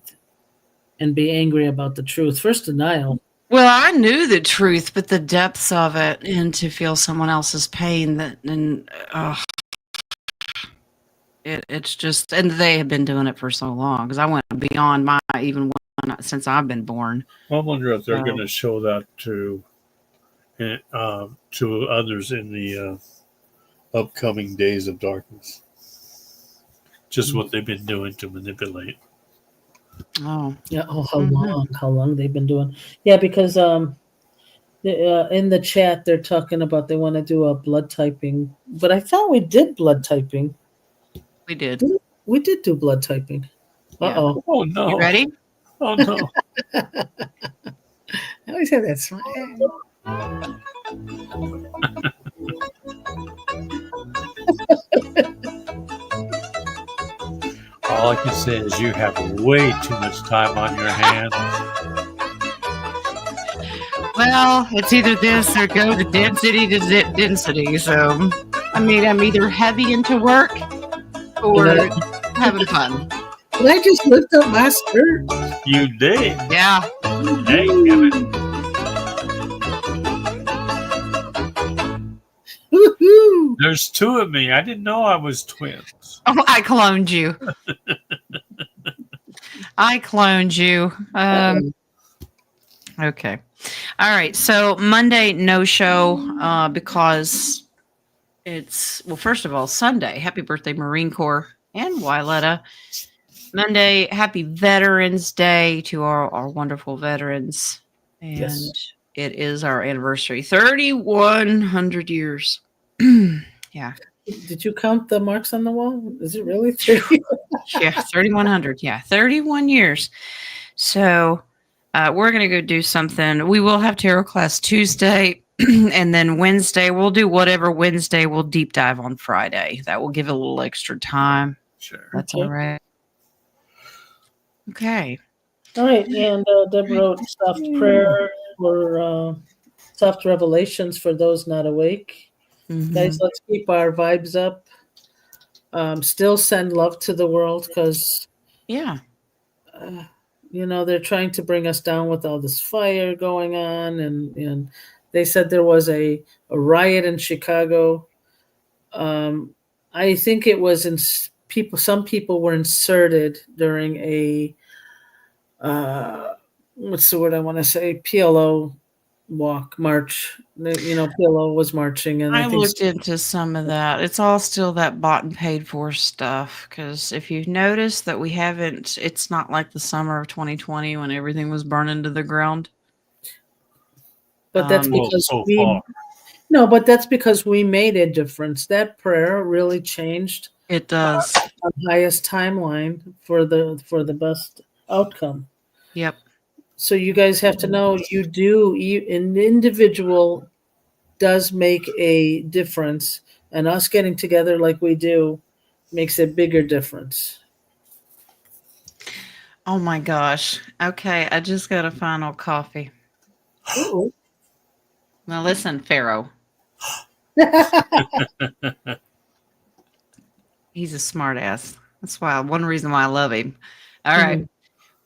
and be angry about the truth? First, denial. Well, I knew the truth, but the depths of it, and to feel someone else's pain, it's just, and they have been doing it for so long because I went beyond since I've been born. I wonder if they're going to show that to others in the upcoming days of darkness. Just what they've been doing to manipulate. Oh, Yeah. Oh, how long they've been doing? Yeah, because in the chat they're talking about they want to do a blood typing, but I thought we did blood typing. we did. We did do blood typing. Uh-oh. Oh no! You ready? Oh no! I always have that smile. All I can say is you have way too much time on your hands. Well, it's either this or go to density to density. So, I mean, I'm either heavy into work or having fun. Did I just lift up my skirt? You did. Yeah. Hey, Kevin. Woohoo! There's two of me. I didn't know I was twins. Oh, I cloned you. I cloned you. Okay. All right. So Monday, no show because it's, well, first of all, Sunday. Happy birthday, Marine Corps and Wyletta. Monday, happy Veterans Day to our wonderful veterans. And Yes. it is our anniversary, 3,100 years. Yeah. Did you count the marks on the wall? Is it really 30? Yeah, 3,100. Yeah, 31 years. So we're going to go do something. We will have tarot class Tuesday. And then Wednesday, we'll do whatever Wednesday. We'll deep dive on Friday. That will give it a little extra time. Sure. That's Okay. all right. Okay. All right, and Deb wrote soft prayer or soft revelations for those not awake. Guys, let's keep our vibes up. Still send love to the world because, Yeah. they're trying to bring us down with all this fire going on. And they said there was a riot in Chicago. I think it was some people were inserted during a, what's the word I want to say? PLO march. PLO was marching, and I I think looked into some of that. It's all still that bought and paid for stuff. Because if you've noticed that we haven't, it's not like the summer of 2020 when everything was burning to the ground. but that's Well, because so far. no, but that's because we made a difference. That prayer really changed It does. our highest timeline for the best outcome. Yep. So you guys have to know an individual does make a difference, and us getting together like we do makes a bigger difference. Oh my gosh. Okay. I just got a final coffee. Ooh. Now listen, Pharaoh. He's a smart ass. That's why one reason why I love him. All right.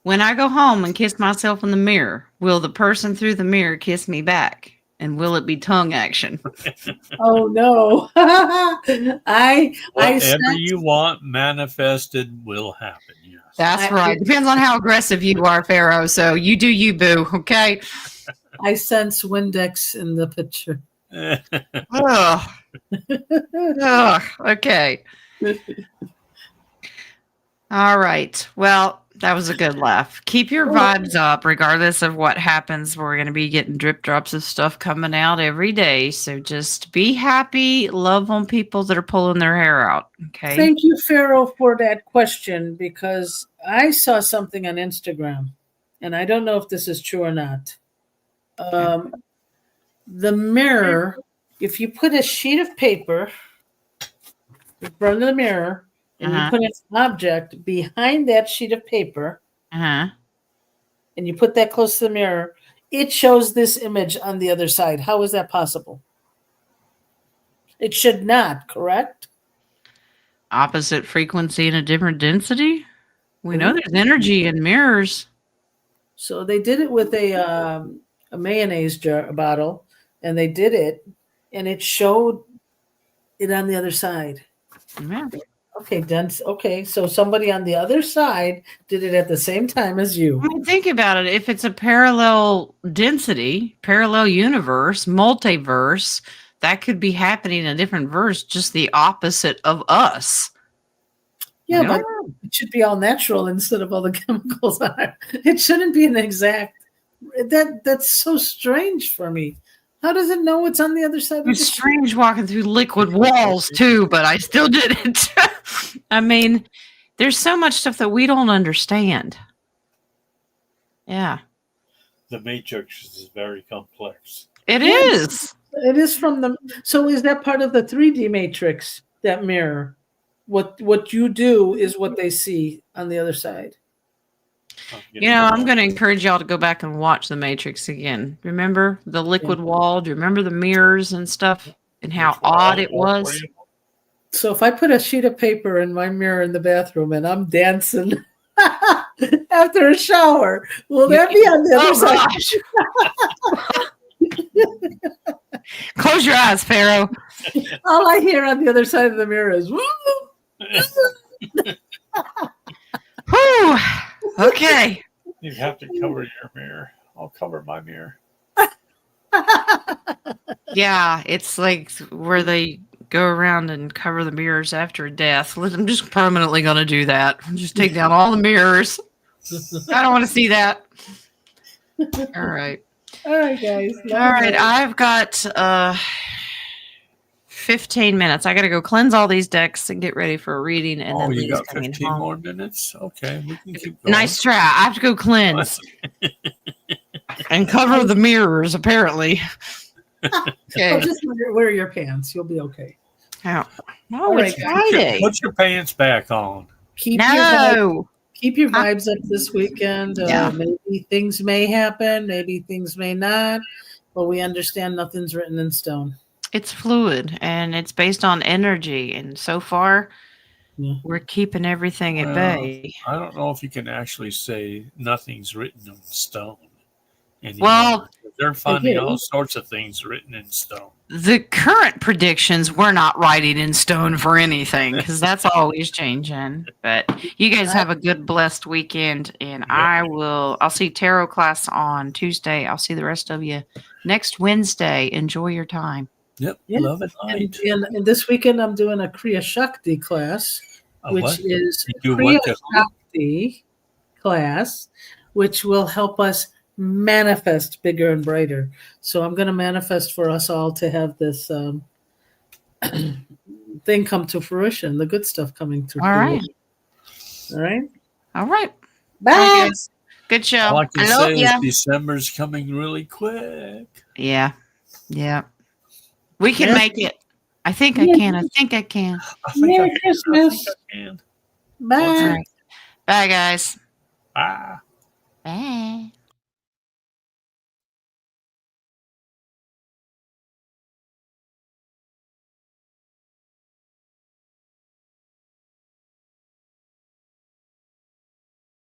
When I go home and kiss myself in the mirror, will the person through the mirror kiss me back? And will it be tongue action? Oh no. I Whatever sense, you want manifested will happen. Yes. That's right. Depends on how aggressive you are, Pharaoh. So you do you, boo. Okay. I sense Windex in the picture. Ugh. Ugh. Okay. All right. Well, that was a good laugh. Keep your vibes up, regardless of what happens. We're going to be getting drip drops of stuff coming out every day. So just be happy. Love on people that are pulling their hair out. Okay. Thank you, Pharaoh, for that question because I saw something on Instagram, and I don't know if this is true or not. The mirror, if you put a sheet of paper in front of the mirror and you put an object behind that sheet of paper and you put that close to the mirror, it shows this image on the other side. How is that possible? It should not, correct? Opposite frequency and a different density. We know there's energy in mirrors. So they did it with a mayonnaise bottle, and they did it, and it showed it on the other side. Yeah. Okay, done. Okay, so somebody on the other side did it at the same time as you. I mean, think about it. If it's a parallel density, parallel universe, multiverse, that could be happening in a different verse, just the opposite of us. Yeah, but it should be all natural instead of all the chemicals on it. It shouldn't be an exact. That's so strange for me. How does it know what's on the other side? It's strange walking through liquid walls too, but I still did it. I mean, there's so much stuff that we don't understand. Yeah. The matrix is very complex. It is. It is from the. So is that part of the 3D matrix? That mirror. What you do is what they see on the other side. You know, I'm going to encourage y'all to go back and watch The Matrix again. Remember the liquid wall? Do you remember the mirrors and stuff and how odd it was? So if I put a sheet of paper in my mirror in the bathroom and I'm dancing after a shower, will that be on the other side? Close your eyes, Pharaoh. All I hear on the other side of the mirror is woo. Whew. Okay. You have to cover your mirror. I'll cover my mirror. Yeah, it's like where they go around and cover the mirrors after death. I'm just permanently going to do that. Just take down all the mirrors. I don't want to see that. All right. All right, guys. All right. I've got 15 minutes. I got to go cleanse all these decks and get ready for a reading. And then you got 15 more minutes? Okay, we can keep going. Nice try. I have to go cleanse and cover the mirrors, apparently. Okay. Just wear your pants. You'll be okay. Oh, it's Friday. Put your pants back on. Keep your keep your vibes up this weekend. Yeah. Maybe things may happen, maybe things may not, but we understand nothing's written in stone. It's fluid and it's based on energy. And so far, Yeah. we're keeping everything at Well, bay. I don't know if you can actually say nothing's written in stone anymore. Well, They're finding Again. all sorts of things written in stone. the current predictions, we're not writing in stone for anything because that's always changing. But you guys have a good, blessed weekend. And Yep. I'll see tarot class on Tuesday. I'll see the rest of you next Wednesday. Enjoy your time. Yep. Yeah. Love and light. And this weekend, I'm doing a Kriya Shakti class, which What? is You do Kriya what? Shakti class, which will help us manifest bigger and brighter. So I'm going to manifest for us all to have this thing come to fruition, the good stuff coming to All right. fruition. All right. All right. Bye. All right, guys. Good show. All I can love say ya. is December's coming really quick. Yeah. Yeah. We can Yeah. make it. I think I Yeah. can. I think I can. I think Merry I Christmas. can. Bye. All right. Bye, guys. Bye. Bye.